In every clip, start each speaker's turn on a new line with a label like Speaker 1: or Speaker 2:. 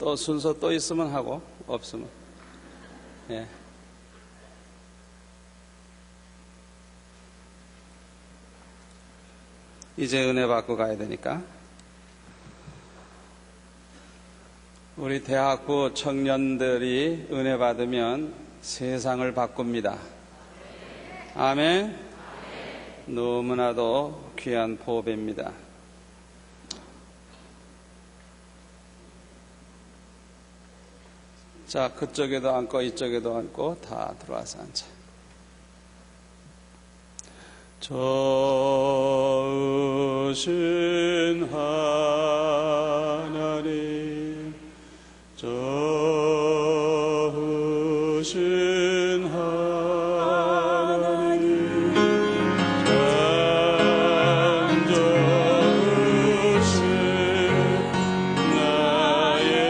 Speaker 1: 또 순서 또 있으면 하고 없으면 예. 이제 은혜 받고 가야 되니까 우리 대학부 청년들이 은혜 받으면 세상을 바꿉니다. 아멘. 너무나도 귀한 보배입니다. 자, 그쪽에도 앉고 이쪽에도 앉고 다 들어와서 앉아. 좋으신 하나님, 좋으신 하나님, 참 좋으신 나의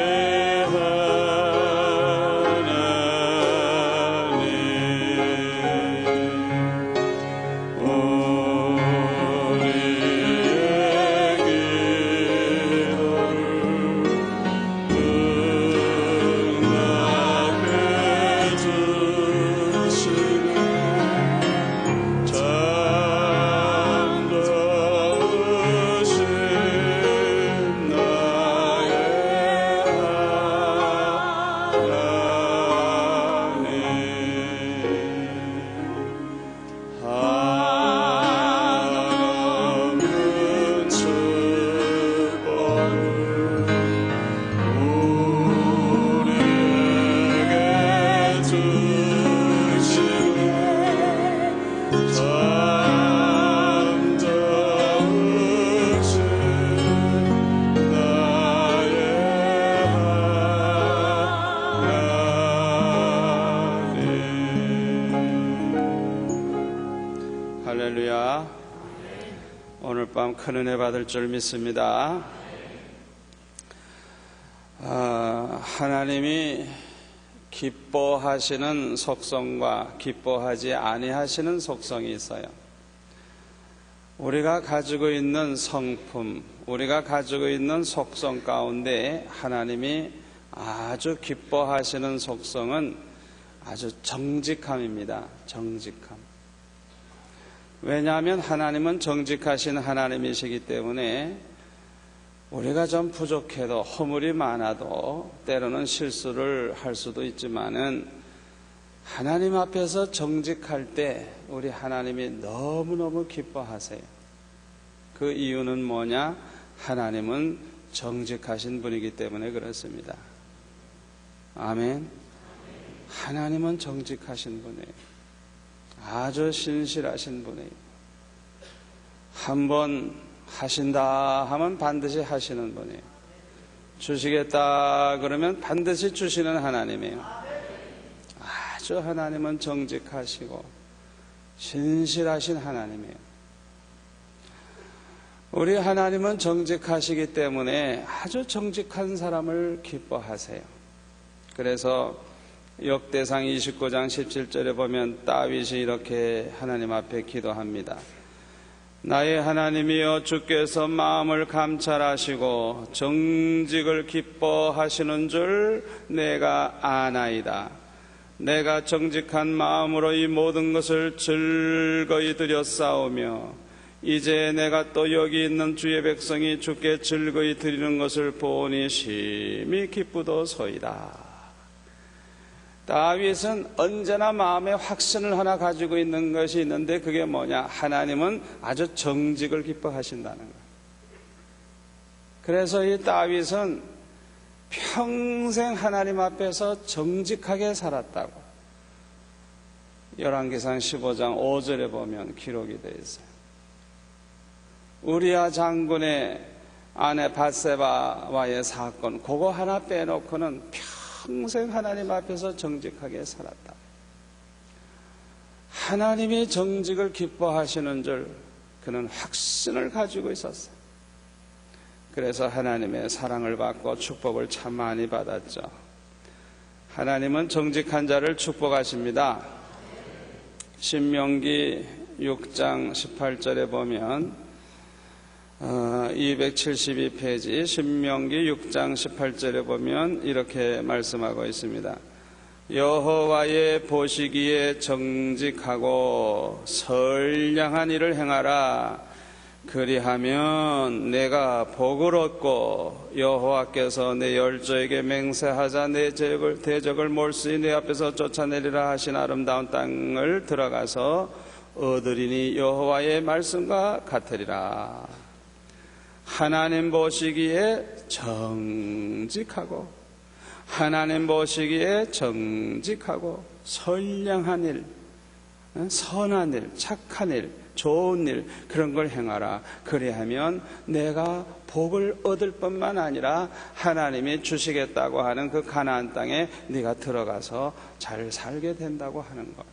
Speaker 1: 할렐루야. 오늘 밤 큰 은혜 받을 줄 믿습니다. 하나님이 기뻐하시는 속성과 기뻐하지 아니하시는 속성이 있어요. 우리가 가지고 있는 성품, 우리가 가지고 있는 속성 가운데 하나님이 아주 기뻐하시는 속성은 아주 정직함입니다. 정직함. 왜냐하면 하나님은 정직하신 하나님이시기 때문에 우리가 좀 부족해도 허물이 많아도 때로는 실수를 할 수도 있지만은 하나님 앞에서 정직할 때 우리 하나님이 너무너무 기뻐하세요. 그 이유는 뭐냐? 하나님은 정직하신 분이기 때문에 그렇습니다. 아멘. 하나님은 정직하신 분이에요. 아주 신실하신 분이에요. 한번 하신다 하면 반드시 하시는 분이에요. 주시겠다 그러면 반드시 주시는 하나님이에요. 아주 하나님은 정직하시고 신실하신 하나님이에요. 우리 하나님은 정직하시기 때문에 아주 정직한 사람을 기뻐하세요. 그래서 역대상 29장 17절에 보면 다윗이 이렇게 하나님 앞에 기도합니다. 나의 하나님이여, 주께서 마음을 감찰하시고 정직을 기뻐하시는 줄 내가 아나이다. 내가 정직한 마음으로 이 모든 것을 즐거이 드렸사오며 이제 내가 또 여기 있는 주의 백성이 주께 즐거이 드리는 것을 보니 심히 기쁘도소이다. 다윗은 언제나 마음에 확신을 하나 가지고 있는 것이 있는데 그게 뭐냐? 하나님은 아주 정직을 기뻐하신다는 거예요. 그래서 이 다윗은 평생 하나님 앞에서 정직하게 살았다고 열왕기상 15장 5절에 보면 기록이 되어 있어요. 우리야 장군의 아내 밧세바와의 사건 그거 하나 빼놓고는 평생 하나님 앞에서 정직하게 살았다. 하나님이 정직을 기뻐하시는 줄 그는 확신을 가지고 있었어요. 그래서 하나님의 사랑을 받고 축복을 참 많이 받았죠. 하나님은 정직한 자를 축복하십니다. 신명기 6장 18절에 보면 272페이지 신명기 6장 18절에 보면 이렇게 말씀하고 있습니다. 여호와의 보시기에 정직하고 선량한 일을 행하라. 그리하면 내가 복을 얻고 여호와께서 내 열조에게 맹세하자 내 대적을 몰수히 내 앞에서 쫓아내리라 하신 아름다운 땅을 들어가서 얻으리니 여호와의 말씀과 같으리라. 하나님 보시기에 정직하고, 하나님 보시기에 정직하고 선량한 일, 선한 일, 착한 일, 좋은 일, 그런 걸 행하라. 그리하면 내가 복을 얻을 뿐만 아니라 하나님이 주시겠다고 하는 그 가나안 땅에 네가 들어가서 잘 살게 된다고 하는 것.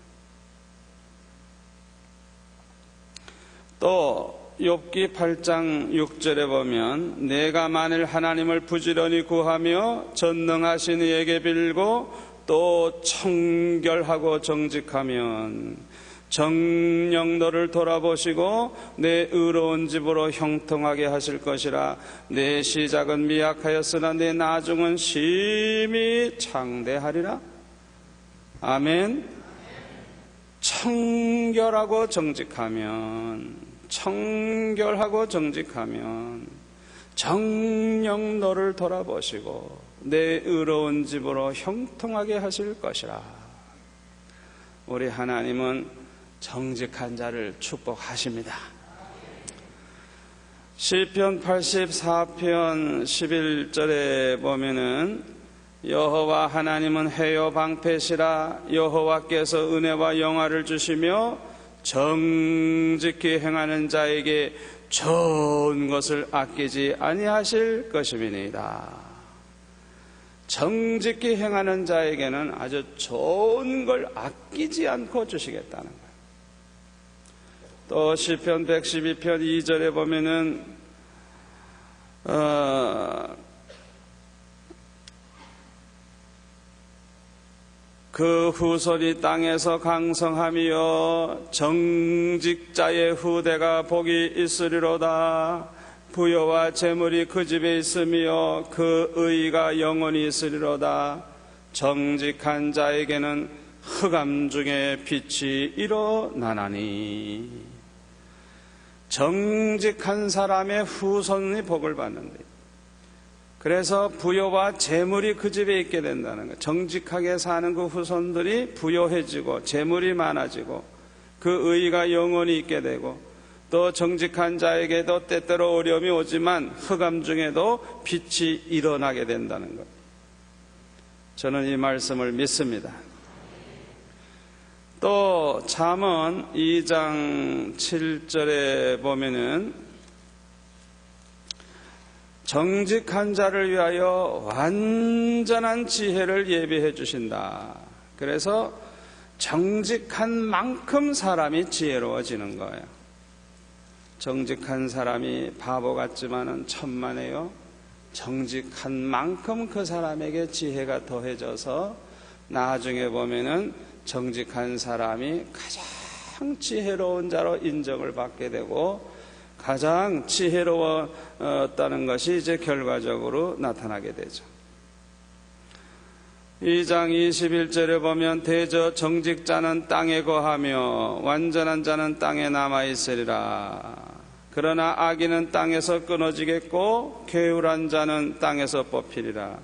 Speaker 1: 또 욥기 8장 6절에 보면 내가 만일 하나님을 부지런히 구하며 전능하신 이에게 빌고 또 청결하고 정직하면 정녕 너를 돌아보시고 내 의로운 집으로 형통하게 하실 것이라. 내 시작은 미약하였으나 내 나중은 심히 창대하리라. 아멘. 청결하고 정직하면, 청결하고 정직하면 정녕 너를 돌아보시고 내 의로운 집으로 형통하게 하실 것이라. 우리 하나님은 정직한 자를 축복하십니다. 시편 84편 11절에 보면은 여호와 하나님은 해요 방패시라. 여호와께서 은혜와 영화를 주시며 정직히 행하는 자에게 좋은 것을 아끼지 아니하실 것임이니이다. 정직히 행하는 자에게는 아주 좋은 걸 아끼지 않고 주시겠다는 거예요. 또 시편 112편 2절에 보면은 그 후손이 땅에서 강성하며 정직자의 후대가 복이 있으리로다. 부여와 재물이 그 집에 있으며 그 의가 영원히 있으리로다. 정직한 자에게는 흑암 중에 빛이 일어나나니. 정직한 사람의 후손이 복을 받는데, 그래서 부여와 재물이 그 집에 있게 된다는 거예요. 정직하게 사는 그 후손들이 부여해지고 재물이 많아지고 그 의가 영원히 있게 되고, 또 정직한 자에게도 때때로 어려움이 오지만 흑암 중에도 빛이 일어나게 된다는 것. 저는 이 말씀을 믿습니다. 또 잠언 2장 7절에 보면은 정직한 자를 위하여 완전한 지혜를 예비해 주신다. 그래서 정직한 만큼 사람이 지혜로워지는 거예요. 정직한 사람이 바보 같지만은 천만에요. 정직한 만큼 그 사람에게 지혜가 더해져서 나중에 보면은 정직한 사람이 가장 지혜로운 자로 인정을 받게 되고 가장 지혜로웠다는 것이 이제 결과적으로 나타나게 되죠. 2장 21절에 보면 대저 정직자는 땅에 거하며 완전한 자는 땅에 남아있으리라. 그러나 악인은 땅에서 끊어지겠고 괴울한 자는 땅에서 뽑히리라.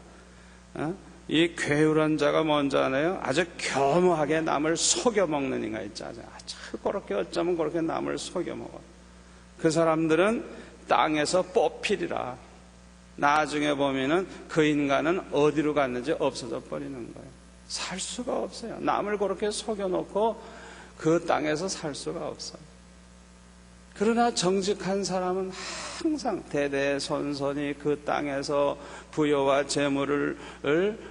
Speaker 1: 이 괴울한 자가 뭔지 아나요? 아주 교묘하게 남을 속여먹는 인간 있잖아요. 아주 그렇게 어쩌면 그렇게 남을 속여먹어. 그 사람들은 땅에서 뽑히리라. 나중에 보면은 그 인간은 어디로 갔는지 없어져 버리는 거예요. 살 수가 없어요. 남을 그렇게 속여놓고 그 땅에서 살 수가 없어요. 그러나 정직한 사람은 항상 대대손손이 그 땅에서 부여와 재물을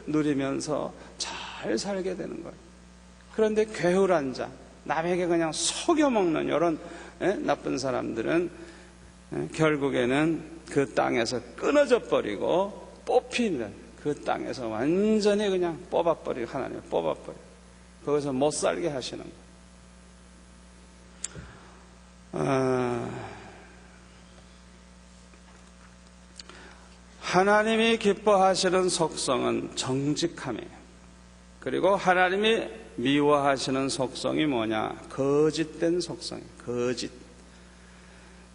Speaker 1: 누리면서 잘 살게 되는 거예요. 그런데 괴울한 자, 남에게 그냥 속여먹는 이런 나쁜 사람들은 결국에는 그 땅에서 끊어져 버리고 뽑히는 그 땅에서 완전히 그냥 뽑아버리고 하나님 뽑아버리고 거기서 못 살게 하시는 거예요. 하나님이 기뻐하시는 속성은 정직함이에요. 그리고 하나님이 미워하시는 속성이 뭐냐? 거짓된 속성이에요. 거짓.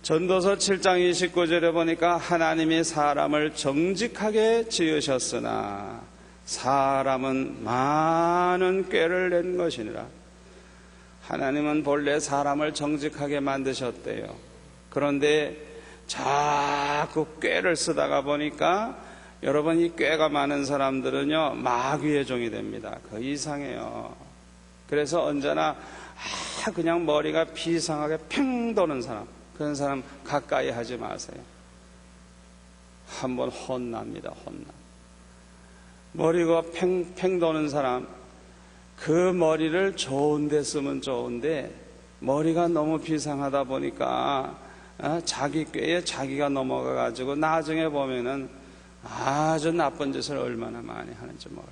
Speaker 1: 전도서 7장 29절에 보니까 하나님이 사람을 정직하게 지으셨으나 사람은 많은 꾀를 낸 것이니라. 하나님은 본래 사람을 정직하게 만드셨대요. 그런데 자꾸 꾀를 쓰다가 보니까 여러분, 이 꾀가 많은 사람들은요 마귀의 종이 됩니다. 그 이상해요. 그래서 언제나 그냥 머리가 비상하게 팽 도는 사람, 그런 사람 가까이 하지 마세요. 한번 혼납니다. 머리가 팽팽 도는 사람, 그 머리를 좋은 데 쓰면 좋은데 머리가 너무 비상하다 보니까 자기 꾀에 자기가 넘어가 가지고 나중에 보면은 아주 나쁜 짓을 얼마나 많이 하는지 몰라요.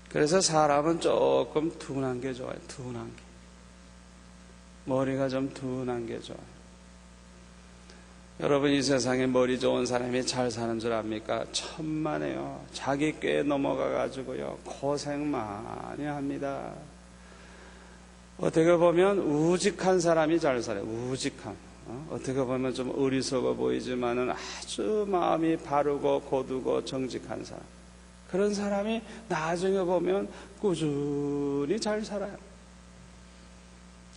Speaker 1: 그래서 사람은 조금 둔한 게 좋아요. 둔한 게. 머리가 좀 둔한 게 좋아요. 여러분, 이 세상에 머리 좋은 사람이 잘 사는 줄 압니까? 천만에요. 자기 꾀에 넘어가 가지고요 고생 많이 합니다. 어떻게 보면 우직한 사람이 잘 살아요. 우직한. 어떻게 보면 좀 어리석어 보이지만은 아주 마음이 바르고 고두고 정직한 사람. 그런 사람이 나중에 보면 꾸준히 잘 살아요.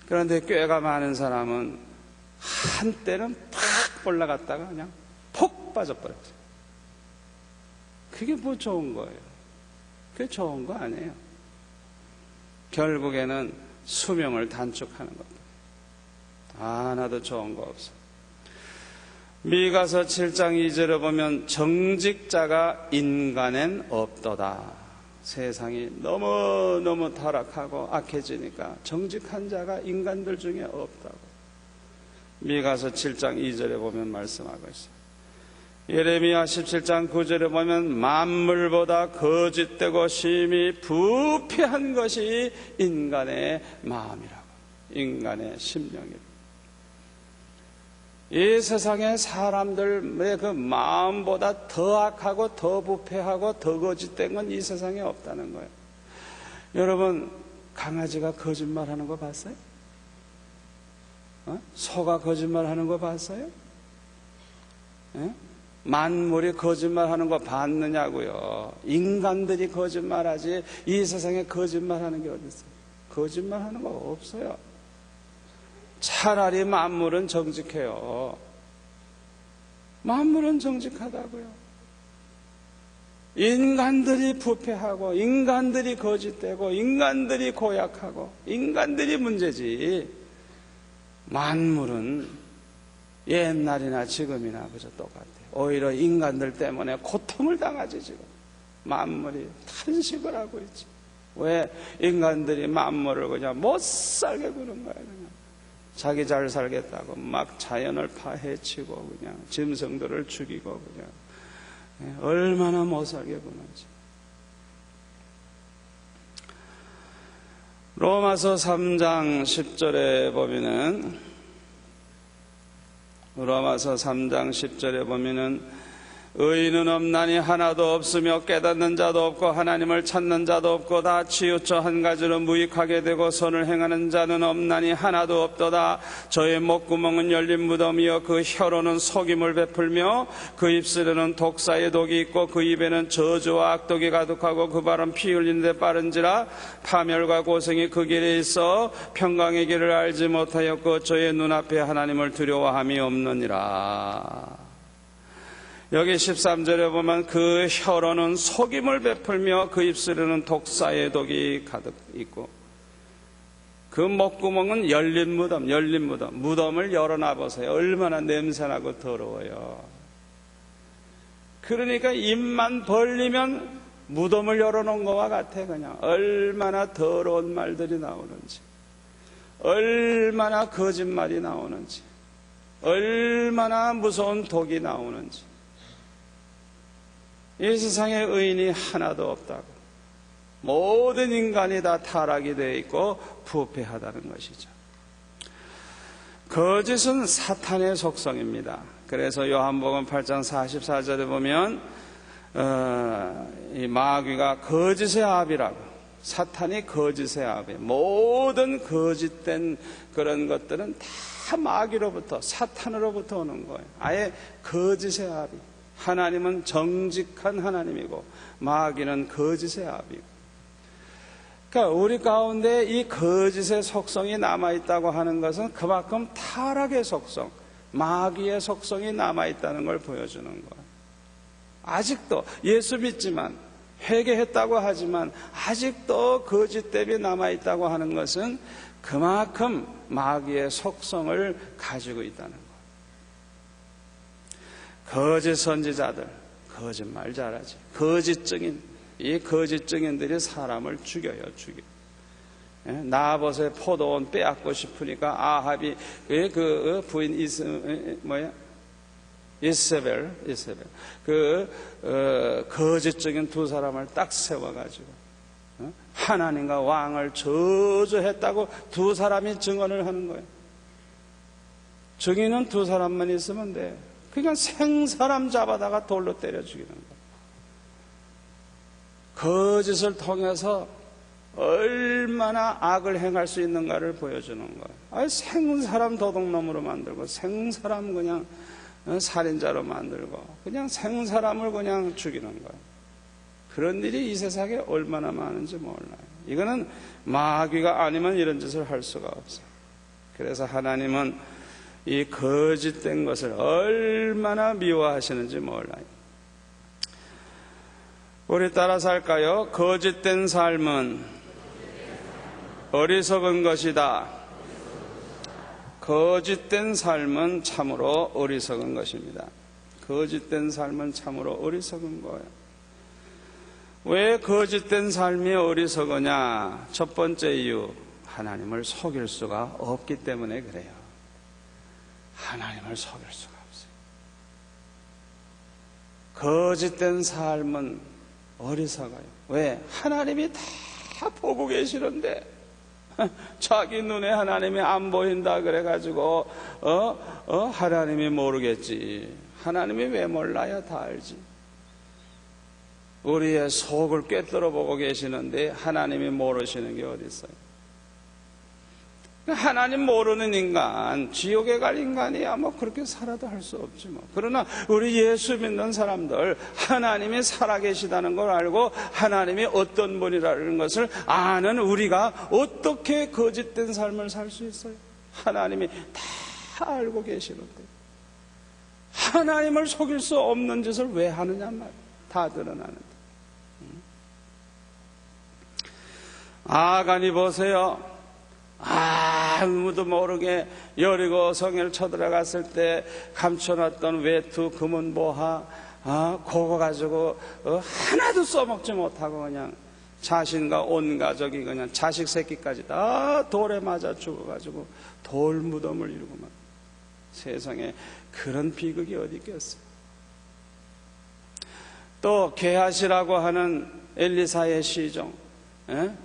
Speaker 1: 그런데 꾀가 많은 사람은 한때는 팍 올라갔다가 그냥 폭 빠져버렸어요. 그게 뭐 좋은 거예요? 그게 좋은 거 아니에요. 결국에는 수명을 단축하는 겁니다. 하나도 좋은 거 없어. 미가서 7장 2절에 보면 정직자가 인간엔 없도다. 세상이 너무너무 타락하고 악해지니까 정직한 자가 인간들 중에 없다고. 미가서 7장 2절에 보면 말씀하고 있어요. 예레미야 17장 9절에 보면 만물보다 거짓되고 심히 부패한 것이 인간의 마음이라고. 인간의 심령이라고. 이 세상의 사람들의 그 마음보다 더 악하고 더 부패하고 더 거짓된 건 이 세상에 없다는 거예요. 여러분, 강아지가 거짓말하는 거 봤어요? 소가 거짓말하는 거 봤어요? 만물이 거짓말하는 거 봤느냐고요. 인간들이 거짓말하지 이 세상에 거짓말하는 게 어디 있어요? 거짓말하는 거 없어요. 차라리 만물은 정직해요. 만물은 정직하다고요. 인간들이 부패하고 인간들이 거짓되고 인간들이 고약하고 인간들이 문제지, 만물은 옛날이나 지금이나 그저 똑같아요. 오히려 인간들 때문에 고통을 당하지. 지금 만물이 탄식을 하고 있지. 왜? 인간들이 만물을 그냥 못 살게 구는 거예요. 그냥 자기 잘 살겠다고 막 자연을 파헤치고 그냥 짐승들을 죽이고 그냥 얼마나 못 살게 구는지. 로마서 3장 10절에 보면은, 로마서 3장 10절에 보면은 의인은 없나니 하나도 없으며 깨닫는 자도 없고 하나님을 찾는 자도 없고 다 치우쳐 한 가지로 무익하게 되고 선을 행하는 자는 없나니 하나도 없도다. 저의 목구멍은 열린 무덤이요 그 혀로는 속임을 베풀며 그 입술에는 독사의 독이 있고 그 입에는 저주와 악독이 가득하고 그 발은 피 흘리는 데 빠른지라 파멸과 고생이 그 길에 있어 평강의 길을 알지 못하였고 저의 눈앞에 하나님을 두려워함이 없느니라. 여기 13절에 보면 그 혀로는 속임을 베풀며 그 입술에는 독사의 독이 가득 있고 그 목구멍은 열린 무덤, 무덤을 열어놔 보세요. 얼마나 냄새나고 더러워요. 그러니까 입만 벌리면 무덤을 열어놓은 것과 같아. 그냥 얼마나 더러운 말들이 나오는지, 얼마나 거짓말이 나오는지, 얼마나 무서운 독이 나오는지. 이 세상에 의인이 하나도 없다고. 모든 인간이 다 타락이 되어 있고 부패하다는 것이죠. 거짓은 사탄의 속성입니다. 그래서 요한복음 8장 44절에 보면 이 마귀가 거짓의 아비라고, 사탄이 거짓의 아비, 모든 거짓된 그런 것들은 다 마귀로부터, 사탄으로부터 오는 거예요. 아예 거짓의 아비. 하나님은 정직한 하나님이고 마귀는 거짓의 아비고. 그러니까 우리 가운데 이 거짓의 속성이 남아있다고 하는 것은 그만큼 타락의 속성, 마귀의 속성이 남아있다는 걸 보여주는 거예요. 아직도 예수 믿지만, 회개했다고 하지만 아직도 거짓됨이 남아있다고 하는 것은 그만큼 마귀의 속성을 가지고 있다는 거예요. 거짓 선지자들, 거짓말 잘하지. 거짓 증인, 이 거짓 증인들이 사람을 죽여요. 나봇의 포도원 빼앗고 싶으니까 아합이 그 부인 이세벨 거짓 증인 두 사람을 딱 세워가지고 하나님과 왕을 저주했다고 두 사람이 증언을 하는 거예요. 증인은 두 사람만 있으면 돼. 그러니까 생사람 잡아다가 돌로 때려 죽이는 거예요. 거짓을 통해서 얼마나 악을 행할 수 있는가를 보여주는 거예요. 생사람 도둑놈으로 만들고, 생사람 그냥 살인자로 만들고, 그냥 생사람을 그냥 죽이는 거예요. 그런 일이 이 세상에 얼마나 많은지 몰라요. 이거는 마귀가 아니면 이런 짓을 할 수가 없어요. 그래서 하나님은 이 거짓된 것을 얼마나 미워하시는지 몰라요. 우리 따라서 할까요? 거짓된 삶은 어리석은 것이다. 거짓된 삶은 참으로 어리석은 것입니다. 거짓된 삶은 참으로 어리석은 거예요. 왜 거짓된 삶이 어리석으냐? 첫 번째 이유, 하나님을 속일 수가 없기 때문에 그래요. 하나님을 속일 수가 없어요. 거짓된 삶은 어리석어요. 왜? 하나님이 다 보고 계시는데 자기 눈에 하나님이 안 보인다 그래가지고 하나님이 모르겠지. 하나님이 왜 몰라요? 다 알지. 우리의 속을 꿰뚫어 보고 계시는데 하나님이 모르시는 게 어디 있어요? 하나님 모르는 인간, 지옥에 갈 인간이야 뭐 그렇게 살아도 할 수 없지 뭐. 그러나 우리 예수 믿는 사람들, 하나님이 살아계시다는 걸 알고 하나님이 어떤 분이라는 것을 아는 우리가 어떻게 거짓된 삶을 살 수 있어요? 하나님이 다 알고 계시는데 하나님을 속일 수 없는 짓을 왜 하느냐 말이야. 다 드러나는데. 아간이 보세요. 아무도 모르게 여리고 성을 쳐들어갔을 때 감춰놨던 외투, 금은보화, 그거 가지고 하나도 써먹지 못하고 그냥 자신과 온 가족이 그냥 자식 새끼까지 다 돌에 맞아 죽어가지고 돌무덤을 이루고 막. 세상에 그런 비극이 어디 있겠어요. 또 게하시라고 하는 엘리사의 시종,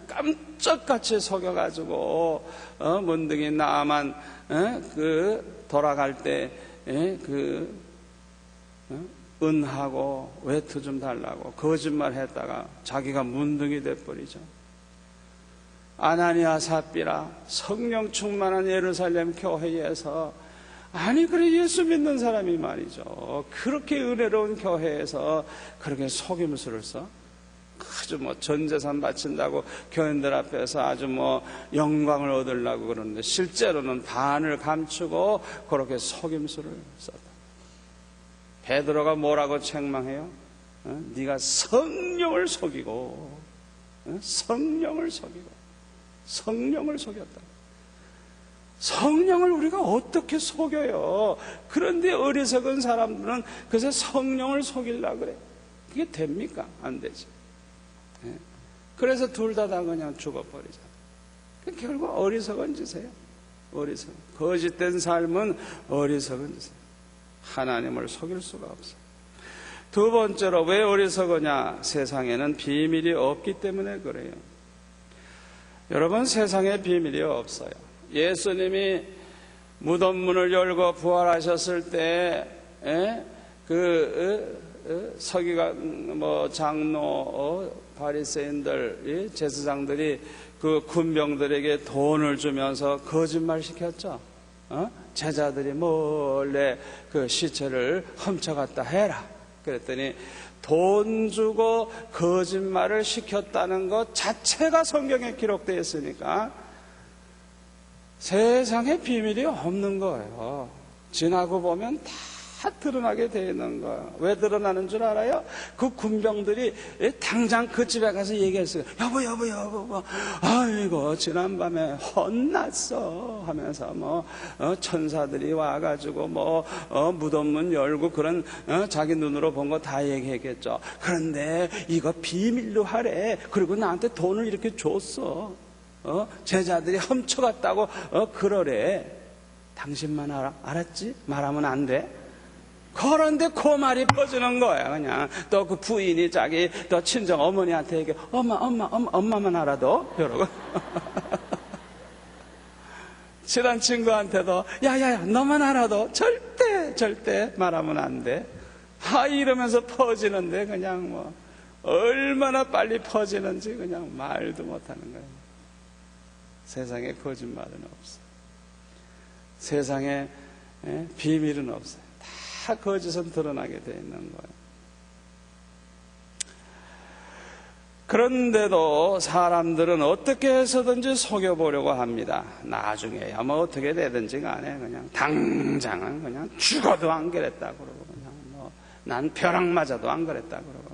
Speaker 1: 깜짝같이 속여가지고 문둥이 나만 돌아갈 때 은하고 외투 좀 달라고 거짓말했다가 자기가 문둥이 돼버리죠. 아나니아 삽비라 성령 충만한 예루살렘 교회에서, 아니 그래 예수 믿는 사람이 말이죠, 그렇게 은혜로운 교회에서 그렇게 속임수를 써? 아주 뭐 전재산 바친다고 교인들 앞에서 아주 뭐 영광을 얻으려고 그러는데 실제로는 반을 감추고 그렇게 속임수를 썼다. 베드로가 뭐라고 책망해요? 네가 성령을 속이고, 성령을 속였다. 성령을 우리가 어떻게 속여요? 그런데 어리석은 사람들은 그래서 성령을 속이려고 그래. 그게 됩니까? 안 되지. 그래서 둘 다 그냥 죽어버리잖아. 결국 어리석은 짓이에요. 거짓된 삶은 어리석은 짓이에요. 하나님을 속일 수가 없어요. 두 번째로 왜 어리석으냐? 세상에는 비밀이 없기 때문에 그래요. 여러분, 세상에 비밀이 없어요. 예수님이 무덤 문을 열고 부활하셨을 때 서기관 장로 바리새인들 제사장들이 그 군병들에게 돈을 주면서 거짓말 시켰죠. 제자들이 몰래 그 시체를 훔쳐갔다 해라. 그랬더니 돈 주고 거짓말을 시켰다는 것 자체가 성경에 기록되어 있으니까 세상에 비밀이 없는 거예요. 지나고 보면 다 드러나게 되어 있는 거예요. 왜 드러나는 줄 알아요? 그 군병들이 당장 그 집에 가서 얘기했어요. 여보, 아이고 지난밤에 혼났어 하면서 천사들이 와가지고 무덤 문 열고 그런 자기 눈으로 본 거 다 얘기했겠죠. 그런데 이거 비밀로 하래. 그리고 나한테 돈을 이렇게 줬어. 제자들이 훔쳐갔다고 그러래. 당신만 알았지? 말하면 안 돼. 그런데 그 말이 퍼지는 거야. 그냥 또 그 부인이 자기 또 친정 어머니한테 얘기해. 엄마만 알아도 이러고 친한 친구한테도 야야야 너만 알아도 절대 말하면 안 돼. 이러면서 퍼지는데 그냥 얼마나 빨리 퍼지는지 그냥 말도 못하는 거예요. 세상에 거짓말은 없어. 세상에 비밀은 없어요. 다 거짓은 드러나게 되어 있는 거예요. 그런데도 사람들은 어떻게 해서든지 속여보려고 합니다. 나중에야 어떻게 되든지 간에 그냥 당장은 그냥 죽어도 안 그랬다 그러고 그냥 난 벼락 맞아도 안 그랬다 그러고.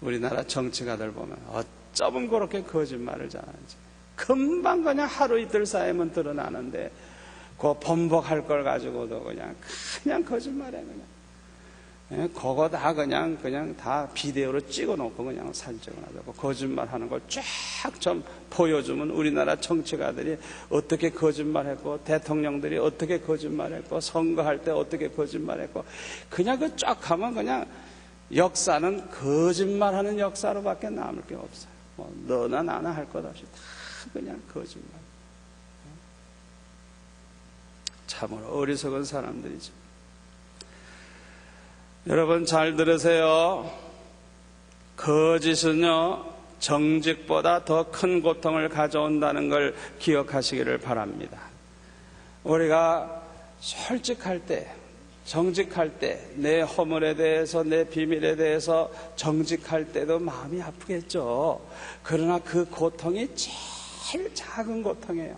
Speaker 1: 우리나라 정치가들 보면 어쩌면 그렇게 거짓말을 잘하는지. 금방 그냥 하루 이틀 사이면 드러나는데 그 번복할 걸 가지고도 그냥 거짓말해. 그냥 그거 다 그냥 다 비디오로 찍어놓고 그냥 사진 찍어놔두고 거짓말하는 걸 쫙 좀 보여주면 우리나라 정치가들이 어떻게 거짓말했고 대통령들이 어떻게 거짓말했고 선거할 때 어떻게 거짓말했고 그냥 그 쫙 하면 그냥 역사는 거짓말하는 역사로밖에 남을 게 없어요. 너나 나나 할 것 없이 다 그냥 거짓말. 참으로 어리석은 사람들이죠. 여러분 잘 들으세요. 거짓은요 정직보다 더 큰 고통을 가져온다는 걸 기억하시기를 바랍니다. 우리가 솔직할 때, 정직할 때, 내 허물에 대해서, 내 비밀에 대해서 정직할 때도 마음이 아프겠죠. 그러나 그 고통이 제일 작은 고통이에요.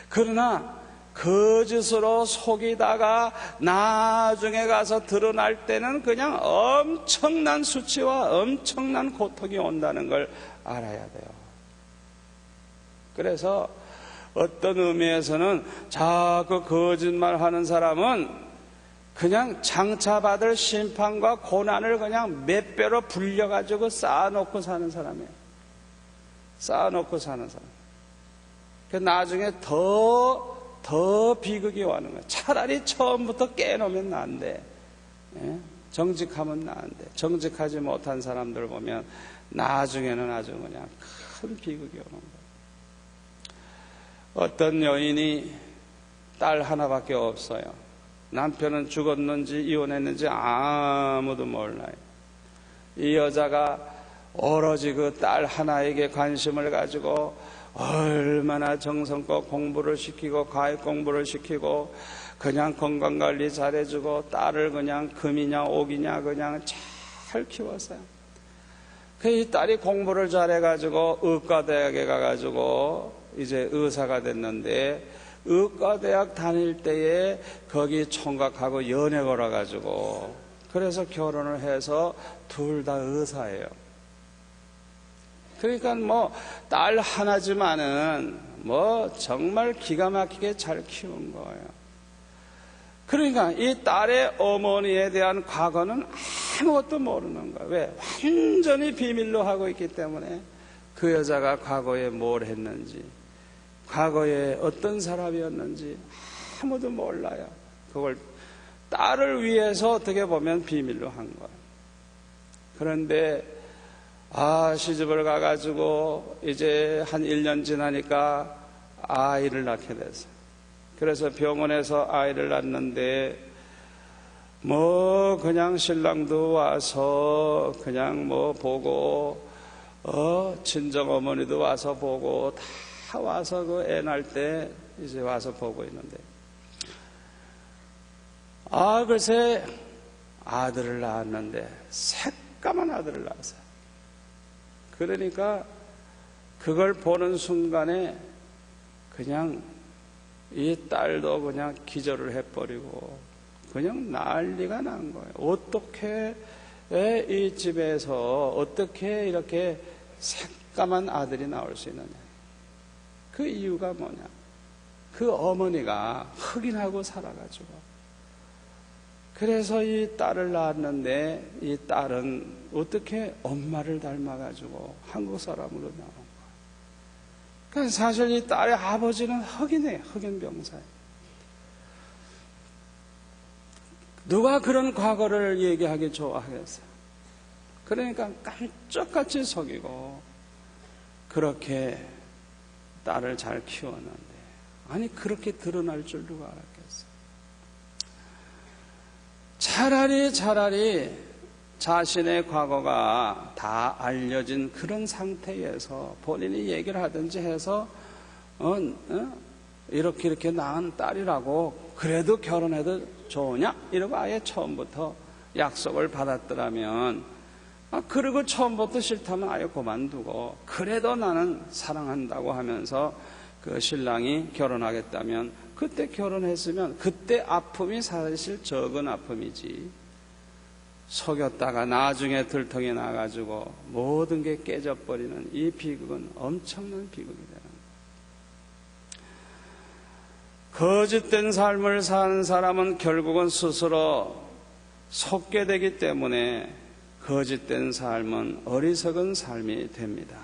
Speaker 1: 그러나 거짓으로 속이다가 나중에 가서 드러날 때는 그냥 엄청난 수치와 엄청난 고통이 온다는 걸 알아야 돼요. 그래서 어떤 의미에서는 자꾸 거짓말하는 사람은 그냥 장차받을 심판과 고난을 그냥 몇 배로 불려가지고 쌓아놓고 사는 사람이에요. 쌓아놓고 사는 사람. 나중에 더 비극이 오는 거예요. 차라리 처음부터 깨놓으면 나은데, 정직하면 나은데, 정직하지 못한 사람들 보면 나중에는 아주 그냥 큰 비극이 오는 거예요. 어떤 여인이 딸 하나밖에 없어요. 남편은 죽었는지 이혼했는지 아무도 몰라요. 이 여자가 오로지 그 딸 하나에게 관심을 가지고 얼마나 정성껏 공부를 시키고 과외 공부를 시키고 그냥 건강관리 잘해주고 딸을 그냥 금이냐 옥이냐 그냥 잘 키웠어요. 이 딸이 공부를 잘해가지고 의과대학에 가가지고 이제 의사가 됐는데 의과대학 다닐 때에 거기 총각하고 연애 걸어가지고 그래서 결혼을 해서 둘 다 의사예요. 그러니까 딸 하나지만은 정말 기가 막히게 잘 키운 거예요. 그러니까 이 딸의 어머니에 대한 과거는 아무것도 모르는 거예요. 왜? 완전히 비밀로 하고 있기 때문에 그 여자가 과거에 뭘 했는지, 과거에 어떤 사람이었는지 아무도 몰라요. 그걸 딸을 위해서 어떻게 보면 비밀로 한 거예요. 그런데 시집을 가가지고 이제 한 1년 지나니까 아이를 낳게 됐어요. 그래서 병원에서 아이를 낳는데 뭐 그냥 신랑도 와서 그냥 뭐 보고 친정 어머니도 와서 보고 다 와서 그 애 낳을 때 이제 와서 보고 있는데 글쎄 아들을 낳았는데 새까만 아들을 낳았어요. 그러니까 그걸 보는 순간에 그냥 이 딸도 그냥 기절을 해버리고 그냥 난리가 난 거예요. 어떻게 이 집에서 어떻게 이렇게 새까만 아들이 나올 수 있느냐. 그 이유가 뭐냐. 그 어머니가 흑인하고 살아가지고 그래서 이 딸을 낳았는데 이 딸은 어떻게 엄마를 닮아가지고 한국 사람으로 나온 거예요. 그러니까 사실 이 딸의 아버지는 흑인이에요. 흑인 병사예요. 누가 그런 과거를 얘기하기 좋아하겠어요? 그러니까 깜짝같이 속이고 그렇게 딸을 잘 키웠는데 아니 그렇게 드러날 줄 누가 알았겠어요? 차라리 자신의 과거가 다 알려진 그런 상태에서 본인이 얘기를 하든지 해서 이렇게 낳은 딸이라고 그래도 결혼해도 좋으냐? 이러고 아예 처음부터 약속을 받았더라면 그리고 처음부터 싫다면 아예 그만두고 그래도 나는 사랑한다고 하면서 그 신랑이 결혼하겠다면 그때 결혼했으면 그때 아픔이 사실 적은 아픔이지 속였다가 나중에 들통이 나가지고 모든 게 깨져버리는 이 비극은 엄청난 비극이 되는 거예요. 거짓된 삶을 사는 사람은 결국은 스스로 속게 되기 때문에 거짓된 삶은 어리석은 삶이 됩니다.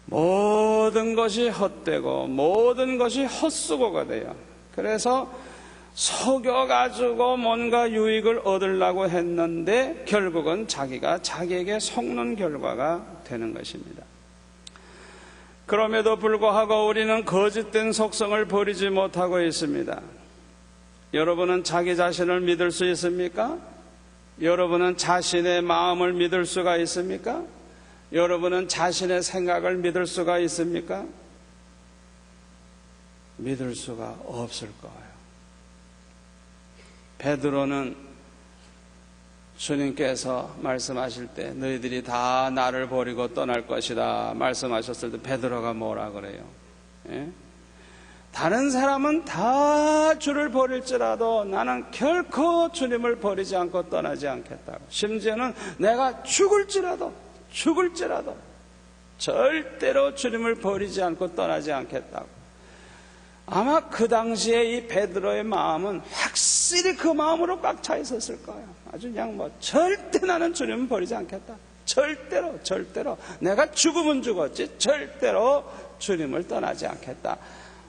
Speaker 1: 모든 것이 헛되고 모든 것이 헛수고가 돼요. 그래서 속여가지고 뭔가 유익을 얻으려고 했는데 결국은 자기가 자기에게 속는 결과가 되는 것입니다. 그럼에도 불구하고 우리는 거짓된 속성을 버리지 못하고 있습니다. 여러분은 자기 자신을 믿을 수 있습니까? 여러분은 자신의 마음을 믿을 수가 있습니까? 여러분은 자신의 생각을 믿을 수가 있습니까? 믿을 수가 없을 거예요. 베드로는 주님께서 말씀하실 때 너희들이 다 나를 버리고 떠날 것이다 말씀하셨을 때 베드로가 뭐라 그래요? 예? 다른 사람은 다 주를 버릴지라도 나는 결코 주님을 버리지 않고 떠나지 않겠다고. 심지어는 내가 죽을지라도 절대로 주님을 버리지 않고 떠나지 않겠다고. 아마 그 당시에 이 베드로의 마음은 확실히 그 마음으로 꽉 차 있었을 거예요. 아주 그냥 절대 나는 주님을 버리지 않겠다. 절대로 내가 죽으면 죽었지 절대로 주님을 떠나지 않겠다.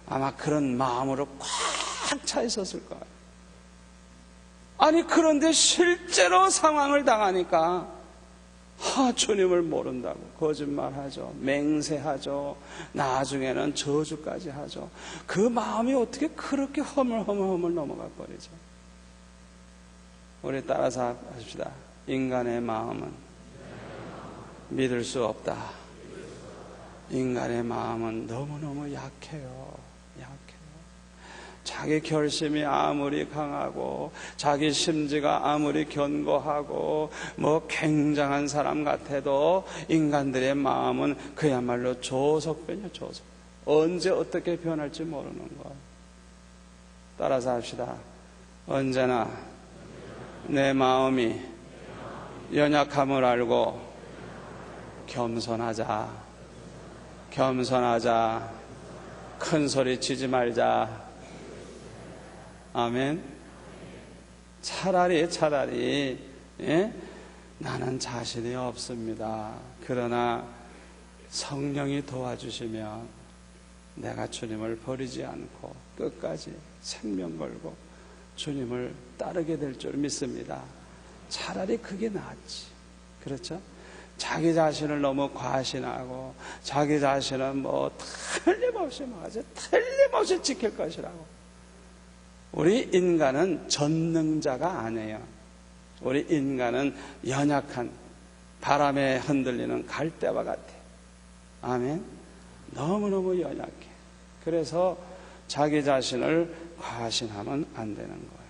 Speaker 1: 아마 그런 마음으로 꽉 차 있었을 거예요. 아니 그런데 실제로 상황을 당하니까 주님을 모른다고 거짓말하죠. 맹세하죠. 나중에는 저주까지 하죠. 그 마음이 어떻게 그렇게 허물허물 넘어가 버리죠. 우리 따라서 하십시다. 인간의 마음은 믿을 수 없다. 인간의 마음은 너무너무 약해요. 자기 결심이 아무리 강하고 자기 심지가 아무리 견고하고 굉장한 사람 같아도 인간들의 마음은 그야말로 조석변이에요. 언제 어떻게 변할지 모르는 것. 따라서 합시다. 언제나 내 마음이 연약함을 알고 겸손하자. 큰 소리 치지 말자. 아멘. 차라리 나는 자신이 없습니다. 그러나 성령이 도와주시면 내가 주님을 버리지 않고 끝까지 생명 걸고 주님을 따르게 될 줄 믿습니다. 차라리 그게 낫지. 그렇죠? 자기 자신을 너무 과신하고 자기 자신은 틀림없이 지킬 것이라고 우리 인간은 전능자가 아니에요. 우리 인간은 연약한 바람에 흔들리는 갈대와 같아. 아멘. 너무너무 연약해. 그래서 자기 자신을 과신하면 안 되는 거예요.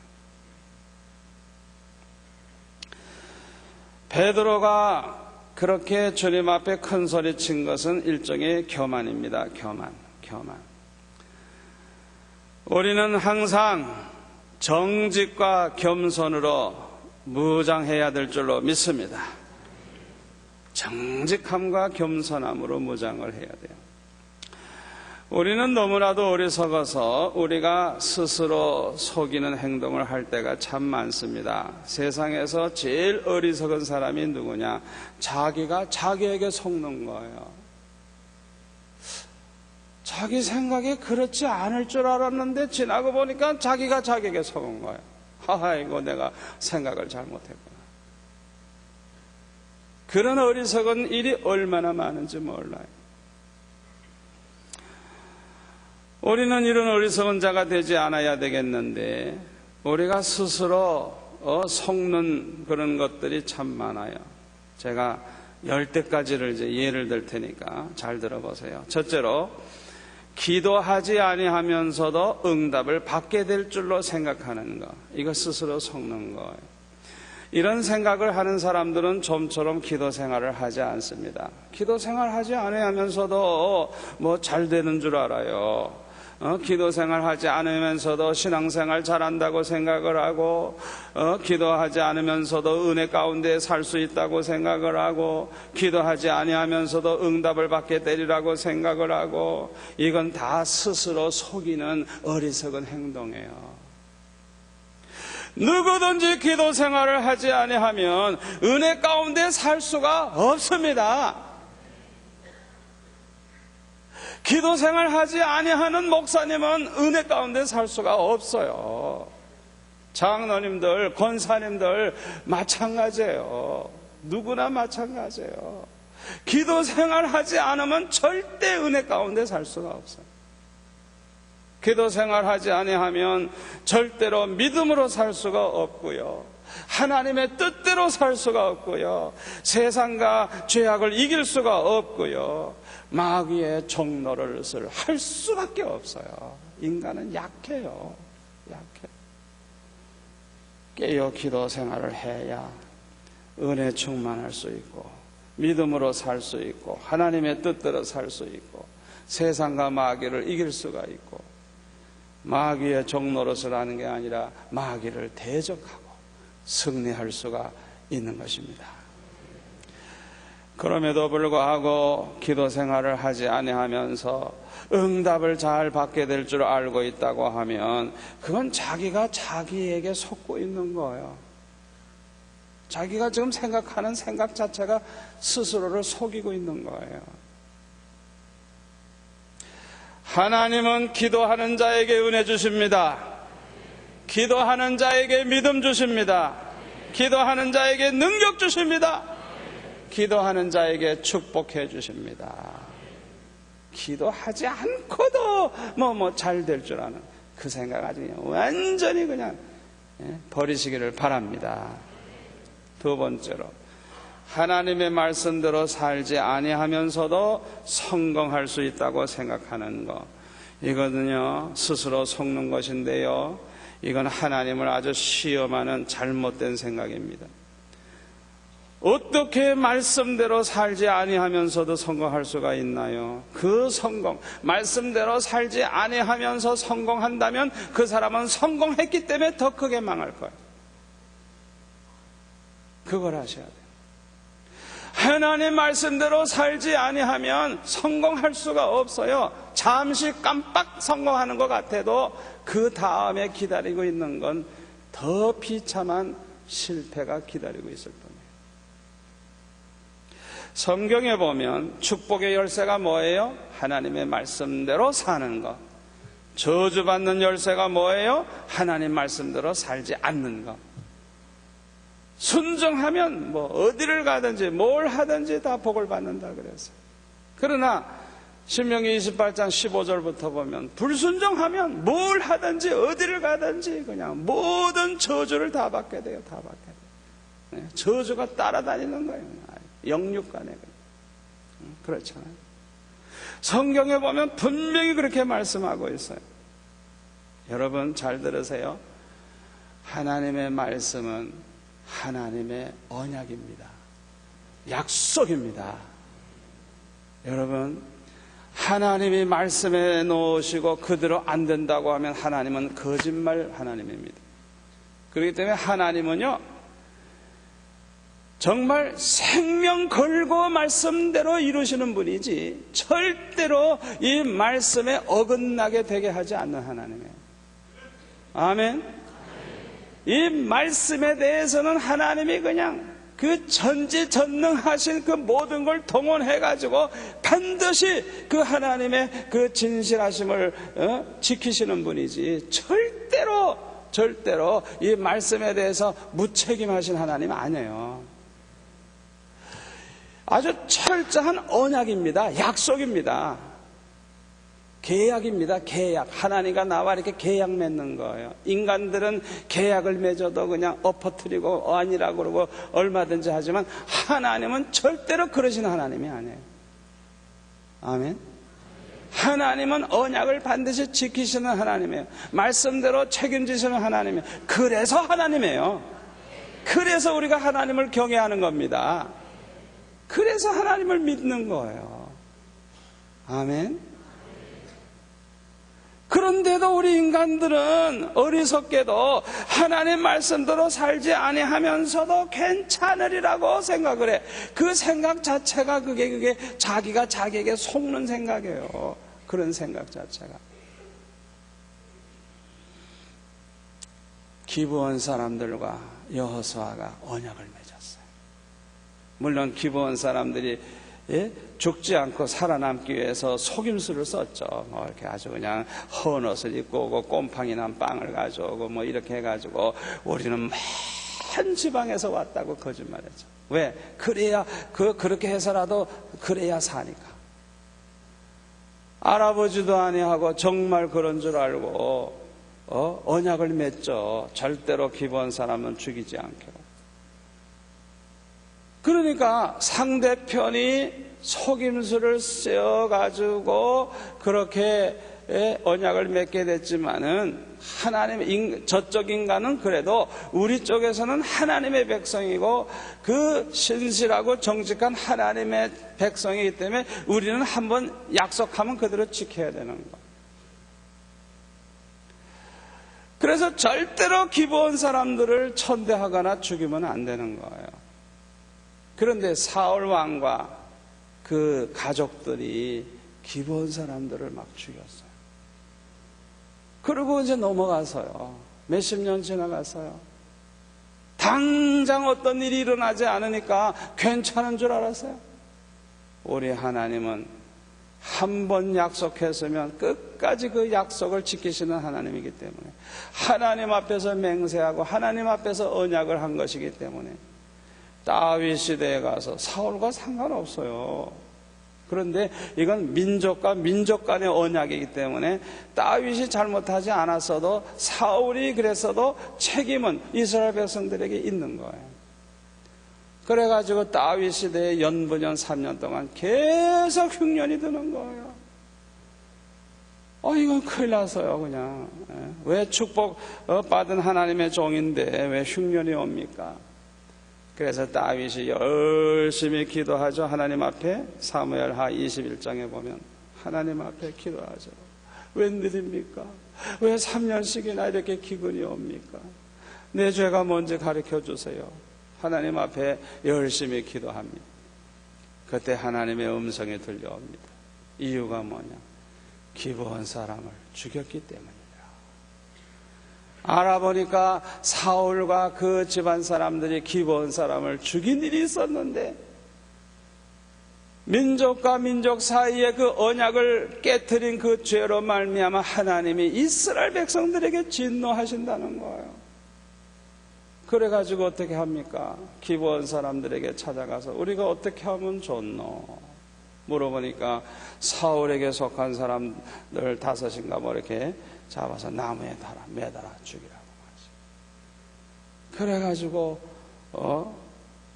Speaker 1: 베드로가 그렇게 주님 앞에 큰 소리 친 것은 일종의 교만입니다. 교만. 우리는 항상 정직과 겸손으로 무장해야 될 줄로 믿습니다. 정직함과 겸손함으로 무장을 해야 돼요. 우리는 너무나도 어리석어서 우리가 스스로 속이는 행동을 할 때가 참 많습니다. 세상에서 제일 어리석은 사람이 누구냐? 자기가 자기에게 속는 거예요. 자기 생각이 그렇지 않을 줄 알았는데 지나고 보니까 자기가 자기에게 속은 거예요. 아이고, 내가 생각을 잘못했구나. 그런 어리석은 일이 얼마나 많은지 몰라요. 우리는 이런 어리석은 자가 되지 않아야 되겠는데 우리가 스스로 속는 그런 것들이 참 많아요. 제가 10대까지를 이제 예를 들 테니까 잘 들어보세요. 첫째로, 기도하지 아니하면서도 응답을 받게 될 줄로 생각하는 것. 이거 스스로 속는 거예요. 이런 생각을 하는 사람들은 좀처럼 기도 생활을 하지 않습니다. 기도 생활 하지 아니하면서도 뭐 잘 되는 줄 알아요. 기도 생활 하지 않으면서도 신앙생활 잘한다고 생각을 하고, 기도하지 않으면서도 은혜 가운데 살 수 있다고 생각을 하고, 기도하지 아니하면서도 응답을 받게 되리라고 생각을 하고, 이건 다 스스로 속이는 어리석은 행동이에요. 누구든지 기도 생활을 하지 아니하면 은혜 가운데 살 수가 없습니다. 기도 생활 하지 아니하는 목사님은 은혜 가운데 살 수가 없어요. 장로님들, 권사님들 마찬가지예요. 누구나 마찬가지예요. 기도 생활 하지 않으면 절대 은혜 가운데 살 수가 없어요. 기도 생활 하지 아니하면 절대로 믿음으로 살 수가 없고요, 하나님의 뜻대로 살 수가 없고요, 세상과 죄악을 이길 수가 없고요, 마귀의 종노릇을 할 수밖에 없어요. 인간은 약해요. 약해. 깨어 기도 생활을 해야 은혜 충만할 수 있고, 믿음으로 살 수 있고, 하나님의 뜻대로 살 수 있고, 세상과 마귀를 이길 수가 있고, 마귀의 종노릇을 하는 게 아니라 마귀를 대적하고 승리할 수가 있는 것입니다. 그럼에도 불구하고 기도 생활을 하지 아니하면서 응답을 잘 받게 될 줄 알고 있다고 하면 그건 자기가 자기에게 속고 있는 거예요. 자기가 지금 생각하는 생각 자체가 스스로를 속이고 있는 거예요. 하나님은 기도하는 자에게 은혜 주십니다. 기도하는 자에게 믿음 주십니다. 기도하는 자에게 능력 주십니다. 기도하는 자에게 축복해 주십니다. 기도하지 않고도 잘 될 줄 아는 그 생각 아주 완전히 그냥 버리시기를 바랍니다. 두 번째로, 하나님의 말씀대로 살지 아니하면서도 성공할 수 있다고 생각하는 것, 이거는요 스스로 속는 것인데요, 이건 하나님을 아주 시험하는 잘못된 생각입니다. 어떻게 말씀대로 살지 아니하면서도 성공할 수가 있나요? 그 성공, 말씀대로 살지 아니하면서 성공한다면 그 사람은 성공했기 때문에 더 크게 망할 거예요. 그걸 아셔야 돼요. 하나님 말씀대로 살지 아니하면 성공할 수가 없어요. 잠시 깜빡 성공하는 것 같아도 그 다음에 기다리고 있는 건 더 비참한 실패가 기다리고 있을 겁니다. 성경에 보면 축복의 열쇠가 뭐예요? 하나님의 말씀대로 사는 것. 저주받는 열쇠가 뭐예요? 하나님 말씀대로 살지 않는 것. 순종하면 어디를 가든지 뭘 하든지 다 복을 받는다 그랬어요. 그러나 신명기 28장 15절부터 보면 불순종하면 뭘 하든지 어디를 가든지 그냥 모든 저주를 다 받게 돼요. 다 받게 돼요. 저주가 따라다니는 거예요. 영육간에. 그렇잖아요. 성경에 보면 분명히 그렇게 말씀하고 있어요. 여러분 잘 들으세요. 하나님의 말씀은 하나님의 언약입니다. 약속입니다. 여러분, 하나님이 말씀해 놓으시고 그대로 안 된다고 하면 하나님은 거짓말 하나님입니다. 그렇기 때문에 하나님은요, 정말 생명 걸고 말씀대로 이루시는 분이지 절대로 이 말씀에 어긋나게 되게 하지 않는 하나님이에요. 아멘. 이 말씀에 대해서는 하나님이 그냥 그 전지전능하신 그 모든 걸 동원해가지고 반드시 그 하나님의 그 진실하심을 지키시는 분이지 절대로 이 말씀에 대해서 무책임하신 하나님 아니에요. 아주 철저한 언약입니다. 약속입니다. 계약입니다. 계약. 하나님과 나와 이렇게 계약 맺는 거예요. 인간들은 계약을 맺어도 그냥 엎어뜨리고 아니라고 그러고 얼마든지 하지만 하나님은 절대로 그러시는 하나님이 아니에요. 아멘. 하나님은 언약을 반드시 지키시는 하나님이에요. 말씀대로 책임지시는 하나님이에요. 그래서 하나님이에요. 그래서 우리가 하나님을 경외하는 겁니다. 그래서 하나님을 믿는 거예요. 아멘. 그런데도 우리 인간들은 어리석게도 하나님 말씀대로 살지 아니하면서도 괜찮으리라고 생각을 해. 그 생각 자체가 그게 자기가 자기에게 속는 생각이에요. 그런 생각 자체가. 기브온 사람들과 여호수아가 언약을 맺었어요. 물론 기브온 사람들이 죽지 않고 살아남기 위해서 속임수를 썼죠. 이렇게 아주 그냥 헌 옷을 입고 오고 꼼팡이 난 빵을 가져오고 이렇게 해가지고 우리는 먼 지방에서 왔다고 거짓말했죠. 왜? 그래야 그렇게 해서라도 그래야 사니까. 알아보지도 아니하고 정말 그런 줄 알고 언약을 맺죠. 절대로 기브온 사람은 죽이지 않게. 그러니까 상대편이 속임수를 쓰여가지고 그렇게 언약을 맺게 됐지만은 저쪽 인간은 그래도 우리 쪽에서는 하나님의 백성이고 그 신실하고 정직한 하나님의 백성이기 때문에 우리는 한번 약속하면 그대로 지켜야 되는 거. 그래서 절대로 기브온 사람들을 천대하거나 죽이면 안 되는 거예요. 그런데 사울 왕과 그 가족들이 기브온 사람들을 막 죽였어요. 그리고 이제 넘어가서요. 몇십 년 지나갔어요. 당장 어떤 일이 일어나지 않으니까 괜찮은 줄 알았어요. 우리 하나님은 한 번 약속했으면 끝까지 그 약속을 지키시는 하나님이기 때문에 하나님 앞에서 맹세하고 하나님 앞에서 언약을 한 것이기 때문에 다윗 시대에 가서 사울과 상관없어요. 그런데 이건 민족과 민족 간의 언약이기 때문에 다윗이 잘못하지 않았어도 사울이 그랬어도 책임은 이스라엘 백성들에게 있는 거예요. 그래가지고 다윗 시대에 연분연 3년 동안 계속 흉년이 드는 거예요. 이건 큰일 났어요. 그냥 왜 축복 받은 하나님의 종인데 왜 흉년이 옵니까? 그래서 다윗이 열심히 기도하죠. 하나님 앞에 사무엘하 21장에 보면 하나님 앞에 기도하죠. 웬일입니까? 왜 3년씩이나 이렇게 기근이 옵니까? 내 죄가 뭔지 가르쳐 주세요. 하나님 앞에 열심히 기도합니다. 그때 하나님의 음성이 들려옵니다. 이유가 뭐냐? 기브온 사람을 죽였기 때문이다. 알아보니까 사울과 그 집안 사람들이 기브온 사람을 죽인 일이 있었는데 민족과 민족 사이에 그 언약을 깨트린 그 죄로 말미암아 하나님이 이스라엘 백성들에게 진노하신다는 거예요. 그래가지고 어떻게 합니까? 기브온 사람들에게 찾아가서 우리가 어떻게 하면 좋노? 물어보니까 사울에게 속한 사람들 5인가 뭐 이렇게 잡아서 나무에 매달아 죽이라고 하죠. 그래가지고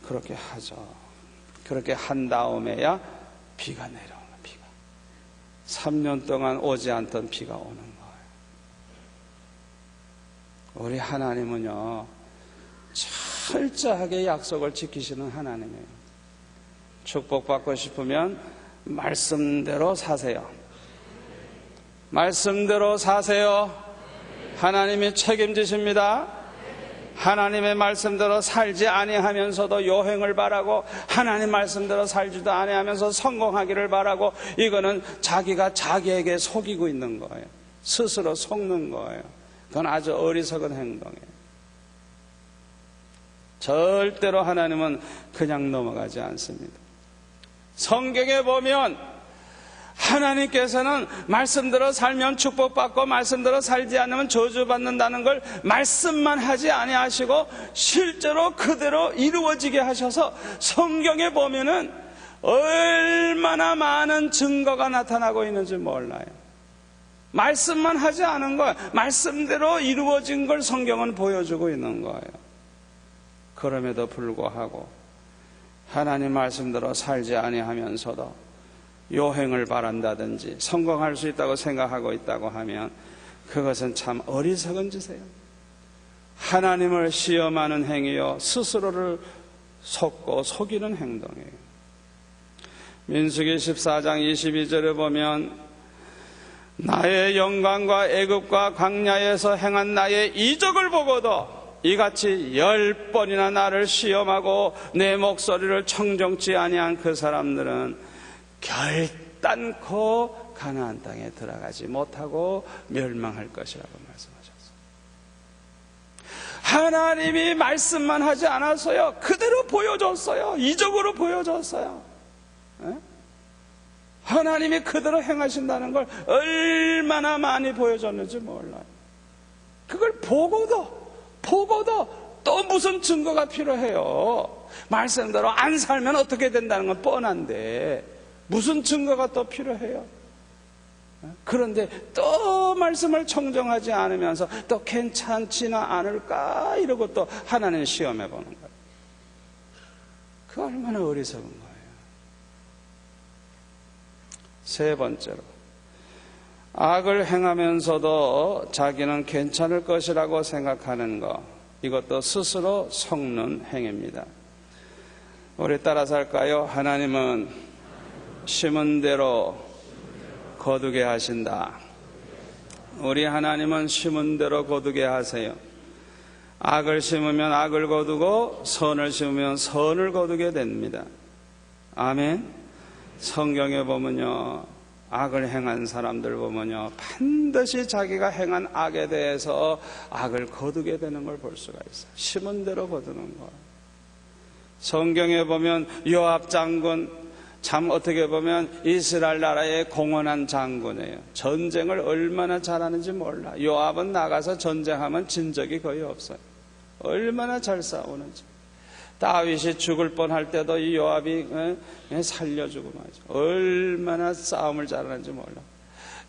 Speaker 1: 그렇게 하죠. 그렇게 한 다음에야 비가 내려오는 거예요. 비가 3년 동안 오지 않던 비가 오는 거예요. 우리 하나님은요 철저하게 약속을 지키시는 하나님이에요. 축복받고 싶으면 말씀대로 사세요. 말씀대로 사세요. 하나님이 책임지십니다. 하나님의 말씀대로 살지 아니하면서도 요행을 바라고 하나님 말씀대로 살지도 아니하면서 성공하기를 바라고, 이거는 자기가 자기에게 속이고 있는 거예요. 스스로 속는 거예요. 그건 아주 어리석은 행동이에요. 절대로 하나님은 그냥 넘어가지 않습니다. 성경에 보면 하나님께서는 말씀대로 살면 축복받고 말씀대로 살지 않으면 저주받는다는 걸 말씀만 하지 아니하시고 실제로 그대로 이루어지게 하셔서 성경에 보면은 얼마나 많은 증거가 나타나고 있는지 몰라요. 말씀만 하지 않은 거예요. 말씀대로 이루어진 걸 성경은 보여주고 있는 거예요. 그럼에도 불구하고 하나님 말씀대로 살지 아니하면서도 요행을 바란다든지 성공할 수 있다고 생각하고 있다고 하면 그것은 참 어리석은 짓이에요. 하나님을 시험하는 행위요, 스스로를 속고 속이는 행동이에요. 민수기 14장 22절에 보면 나의 영광과 애굽과 광야에서 행한 나의 이적을 보고도 이같이 10번이나 나를 시험하고 내 목소리를 청종치 아니한 그 사람들은 결단코 가나안 땅에 들어가지 못하고 멸망할 것이라고 말씀하셨어요. 하나님이 말씀만 하지 않았어요. 그대로 보여줬어요. 이적으로 보여줬어요. 하나님이 그대로 행하신다는 걸 얼마나 많이 보여줬는지 몰라요. 그걸 보고도 또 무슨 증거가 필요해요. 말씀대로 안 살면 어떻게 된다는 건 뻔한데 무슨 증거가 또 필요해요? 그런데 또 말씀을 청정하지 않으면서 또 괜찮지나 않을까 이러고 또 하나님 시험해 보는 거예요. 그 얼마나 어리석은 거예요. 세 번째로, 악을 행하면서도 자기는 괜찮을 것이라고 생각하는 것, 이것도 스스로 속는 행위입니다. 우리 따라서 할까요? 하나님은 심은 대로 거두게 하신다. 우리 하나님은 심은 대로 거두게 하세요. 악을 심으면 악을 거두고 선을 심으면 선을 거두게 됩니다. 아멘. 성경에 보면요, 악을 행한 사람들 보면요, 반드시 자기가 행한 악에 대해서 악을 거두게 되는 걸 볼 수가 있어요. 심은 대로 거두는 거예요. 성경에 보면 요압 장군, 참 어떻게 보면 이스라엘 나라의 공헌한 장군이에요. 전쟁을 얼마나 잘하는지 몰라. 요압은 나가서 전쟁하면 진 적이 거의 없어요. 얼마나 잘 싸우는지. 다윗이 죽을 뻔할 때도 이 요압이 살려주고 말이죠. 얼마나 싸움을 잘하는지 몰라.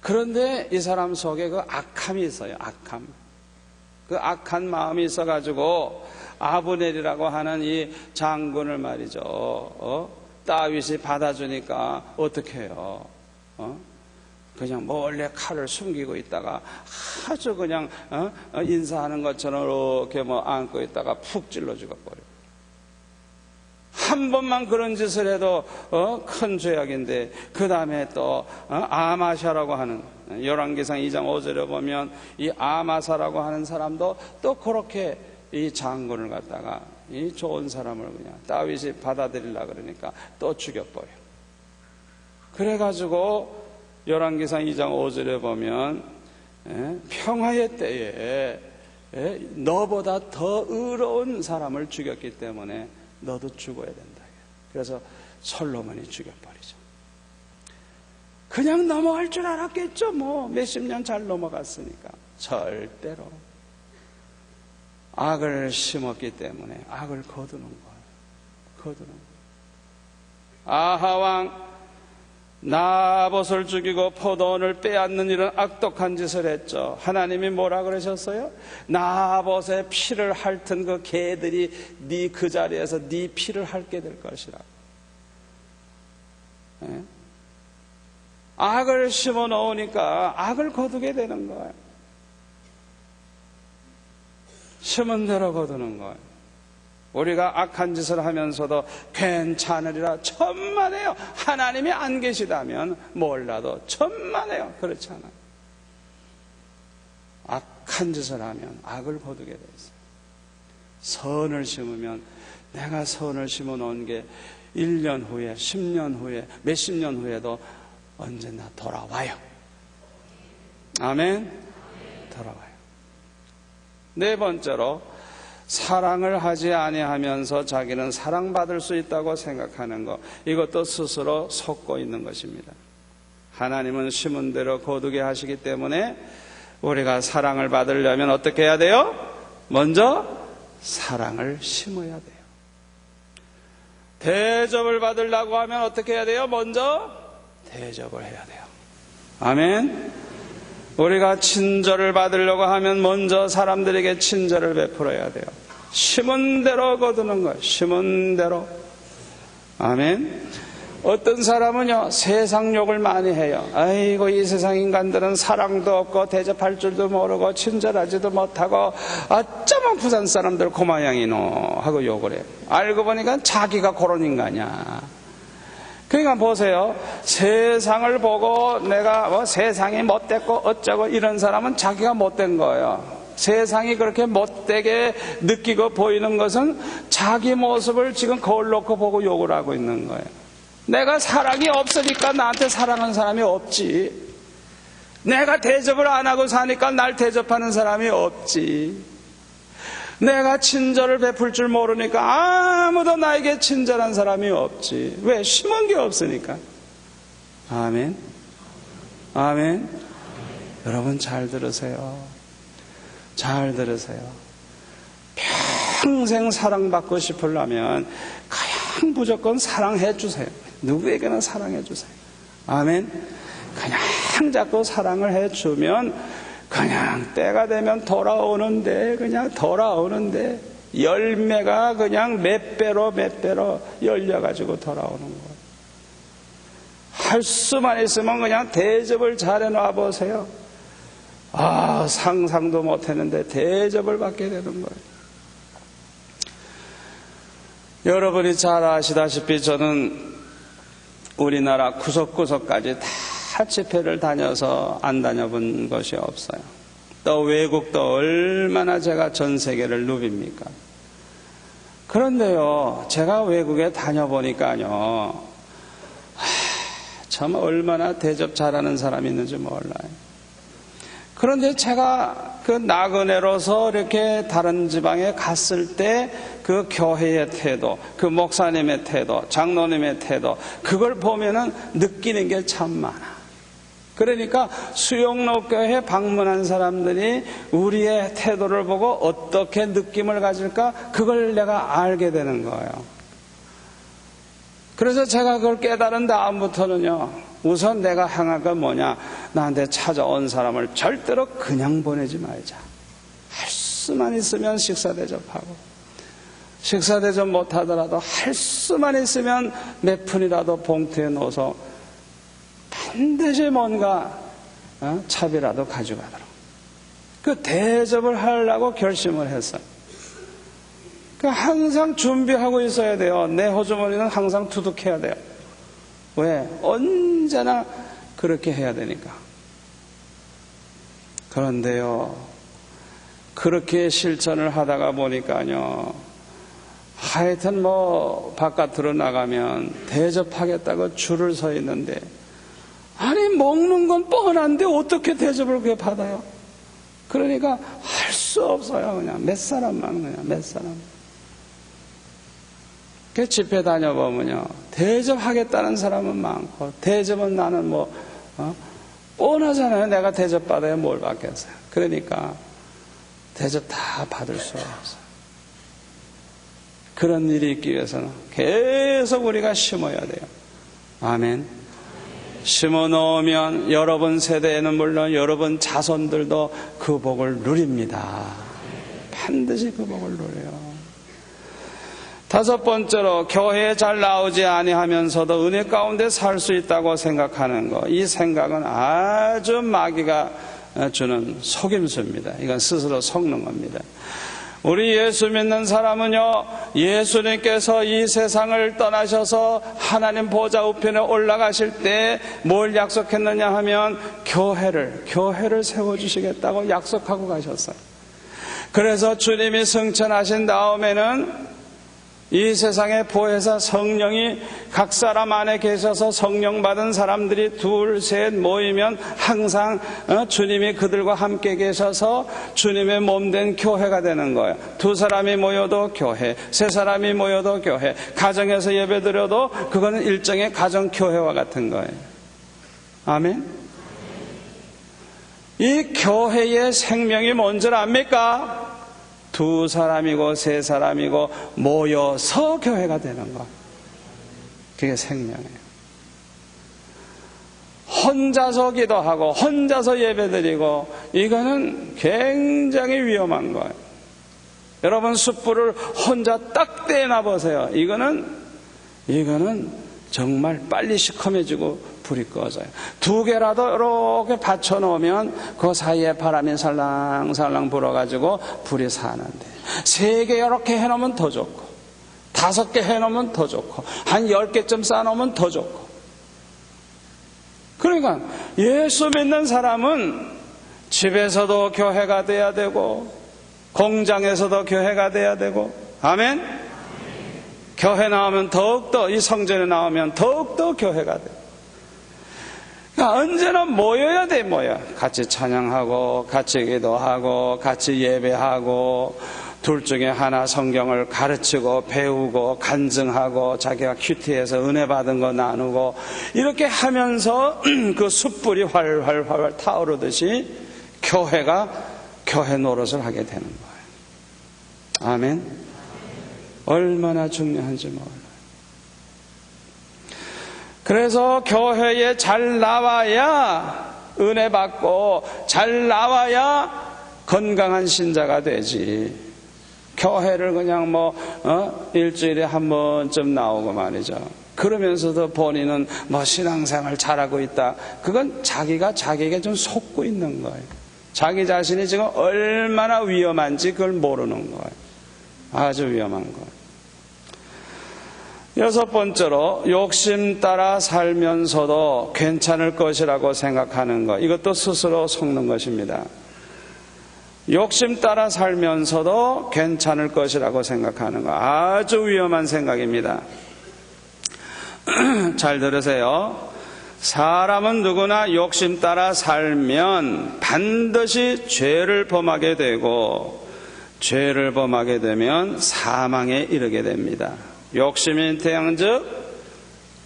Speaker 1: 그런데 이 사람 속에 그 악함이 있어요. 악함. 그 악한 마음이 있어가지고 아브넬이라고 하는 이 장군을 말이죠. 다윗이 받아주니까 어떻게 해요? 그냥 몰래 칼을 숨기고 있다가 아주 그냥 인사하는 것처럼 이렇게 안고 있다가 푹 찔러 죽어버려요. 한 번만 그런 짓을 해도 큰 죄악인데, 그 다음에 또 아마샤라고 하는, 열왕기상 2장 5절에 보면 이 아마사라고 하는 사람도 또 그렇게 이 장군을 갖다가 이 좋은 사람을 그냥 다윗이 받아들이려고 그러니까 또 죽여버려. 그래가지고 열왕기상 2장 5절에 보면 평화의 때에 너보다 더 의로운 사람을 죽였기 때문에 너도 죽어야 된다. 그래서 솔로몬이 죽여버리죠. 그냥 넘어갈 줄 알았겠죠. 뭐 몇십 년 잘 넘어갔으니까. 절대로 악을 심었기 때문에 악을 거두는 거예요. 거두는 거예요. 아하왕 나봇을 죽이고 포도원을 빼앗는 이런 악독한 짓을 했죠. 하나님이 뭐라 그러셨어요? 나봇의 피를 핥은 그 개들이 네 그 자리에서 네 피를 핥게 될 것이라. 네? 악을 심어 놓으니까 악을 거두게 되는 거예요. 심은 대로 거두는 거예요. 우리가 악한 짓을 하면서도 괜찮으리라 천만에요. 하나님이 안 계시다면 몰라도 천만에요. 그렇지 않아요. 악한 짓을 하면 악을 거두게 돼 있어요. 선을 심으면 내가 선을 심어 놓은 게 1년 후에 10년 후에 몇십 년 후에도 언제나 돌아와요. 아멘. 돌아와요. 네 번째로, 사랑을 하지 아니하면서 자기는 사랑받을 수 있다고 생각하는 것, 이것도 스스로 속고 있는 것입니다. 하나님은 심은 대로 거두게 하시기 때문에 우리가 사랑을 받으려면 어떻게 해야 돼요? 먼저 사랑을 심어야 돼요. 대접을 받으려고 하면 어떻게 해야 돼요? 먼저 대접을 해야 돼요. 아멘. 우리가 친절을 받으려고 하면 먼저 사람들에게 친절을 베풀어야 돼요. 심은 대로 거두는 거예요. 심은 대로. 아멘. 어떤 사람은요, 세상 욕을 많이 해요. 아이고, 이 세상 인간들은 사랑도 없고 대접할 줄도 모르고 친절하지도 못하고 어쩌면 부산 사람들 고마양이노 하고 욕을 해요. 알고 보니까 자기가 그런 인간이야. 그러니까 보세요. 세상을 보고 내가 뭐 세상이 못됐고 어쩌고 이런 사람은 자기가 못된 거예요. 세상이 그렇게 못되게 느끼고 보이는 것은 자기 모습을 지금 거울 놓고 보고 욕을 하고 있는 거예요. 내가 사랑이 없으니까 나한테 사랑하는 사람이 없지. 내가 대접을 안 하고 사니까 날 대접하는 사람이 없지. 내가 친절을 베풀 줄 모르니까 아무도 나에게 친절한 사람이 없지. 왜? 심은 게 없으니까. 아멘. 아멘. 여러분 잘 들으세요. 잘 들으세요. 평생 사랑받고 싶으려면 그냥 무조건 사랑해 주세요. 누구에게나 사랑해 주세요. 아멘. 그냥 자꾸 사랑을 해주면 그냥 때가 되면 돌아오는데, 그냥 돌아오는데 열매가 그냥 몇 배로 열려가지고 돌아오는 거예요. 할 수만 있으면 그냥 대접을 잘 해놔 보세요. 상상도 못했는데 대접을 받게 되는 거예요. 여러분이 잘 아시다시피 저는 우리나라 구석구석까지 다 집회를 다녀서 안 다녀본 것이 없어요. 또 외국도 얼마나 제가 전 세계를 누빕니까? 그런데요, 제가 외국에 다녀보니까요, 참 얼마나 대접 잘하는 사람이 있는지 몰라요. 그런데 제가 그 나그네로서 이렇게 다른 지방에 갔을 때 그 교회의 태도, 그 목사님의 태도, 장로님의 태도, 그걸 보면은 느끼는 게 참 많아. 그러니까 수영로교회 방문한 사람들이 우리의 태도를 보고 어떻게 느낌을 가질까? 그걸 내가 알게 되는 거예요. 그래서 제가 그걸 깨달은 다음부터는요, 우선 내가 향할 건 뭐냐? 나한테 찾아온 사람을 절대로 그냥 보내지 말자. 할 수만 있으면 식사 대접하고, 식사 대접 못하더라도 할 수만 있으면 몇 푼이라도 봉투에 넣어서 반드시 뭔가 차비라도 가져가도록, 그 대접을 하려고 결심을 했어요. 항상 준비하고 있어야 돼요. 내 호주머니는 항상 두둑해야 돼요. 왜? 언제나 그렇게 해야 되니까. 그런데요, 그렇게 실천을 하다가 보니까요, 하여튼 뭐 바깥으로 나가면 대접하겠다고 줄을 서 있는데, 아니 먹는 건 뻔한데 어떻게 대접을 그렇게 받아요? 그러니까 할 수 없어요. 그냥 몇 사람만, 그냥 몇 사람. 그 집회 다녀보면요, 대접하겠다는 사람은 많고, 대접은 나는 뻔하잖아요. 내가 대접받아야 뭘 받겠어요. 그러니까 대접 다 받을 수가 없어요. 그런 일이 있기 위해서는 계속 우리가 심어야 돼요. 아멘. 심어 놓으면 여러분 세대에는 물론 여러분 자손들도 그 복을 누립니다. 반드시 그 복을 누려요. 다섯 번째로, 교회에 잘 나오지 아니하면서도 은혜 가운데 살 수 있다고 생각하는 것. 이 생각은 아주 마귀가 주는 속임수입니다. 이건 스스로 속는 겁니다. 우리 예수 믿는 사람은요, 예수님께서 이 세상을 떠나셔서 하나님 보좌 우편에 올라가실 때 뭘 약속했느냐 하면 교회를 세워주시겠다고 약속하고 가셨어요. 그래서 주님이 승천하신 다음에는 이 세상의 보혜사 성령이 각 사람 안에 계셔서 성령 받은 사람들이 둘, 셋 모이면 항상 주님이 그들과 함께 계셔서 주님의 몸된 교회가 되는 거예요. 두 사람이 모여도 교회, 세 사람이 모여도 교회, 가정에서 예배드려도 그거는 일종의 가정교회와 같은 거예요. 아멘. 이 교회의 생명이 뭔 줄 압니까? 두 사람이고 세 사람이고 모여서 교회가 되는 것. 그게 생명이에요. 혼자서 기도하고 혼자서 예배드리고 이거는 굉장히 위험한 거예요. 여러분 숯불을 혼자 딱 떼나 보세요. 이거는 정말 빨리 시커매지고 불이 꺼져요. 두 개라도 이렇게 받쳐놓으면 그 사이에 바람이 살랑살랑 불어가지고 불이 사는데, 세 개 이렇게 해놓으면 더 좋고, 다섯 개 해놓으면 더 좋고, 한 10개쯤 쌓아놓으면 더 좋고. 그러니까 예수 믿는 사람은 집에서도 교회가 돼야 되고 공장에서도 교회가 돼야 되고. 아멘. 교회 나오면 더욱더, 이 성전에 나오면 더욱더 교회가 돼. 그러니까 언제나 모여야 돼. 같이 찬양하고 같이 기도하고 같이 예배하고, 둘 중에 하나 성경을 가르치고 배우고 간증하고 자기가 큐티에서 은혜 받은 거 나누고, 이렇게 하면서 그 숯불이 활활 타오르듯이 교회 노릇을 하게 되는 거예요. 아멘. 얼마나 중요한지 몰라요. 그래서 교회에 잘 나와야 은혜 받고 잘 나와야 건강한 신자가 되지. 교회를 그냥 일주일에 한 번쯤 나오고 말이죠. 그러면서도 본인은 신앙생활 잘하고 있다. 그건 자기가 자기에게 좀 속고 있는 거예요. 자기 자신이 지금 얼마나 위험한지 그걸 모르는 거예요. 아주 위험한 거예요. 여섯 번째로, 욕심 따라 살면서도 괜찮을 것이라고 생각하는 것. 이것도 스스로 속는 것입니다. 욕심 따라 살면서도 괜찮을 것이라고 생각하는 것. 아주 위험한 생각입니다. 잘 들으세요. 사람은 누구나 욕심 따라 살면 반드시 죄를 범하게 되고, 죄를 범하게 되면 사망에 이르게 됩니다. 욕심이 잉태한즉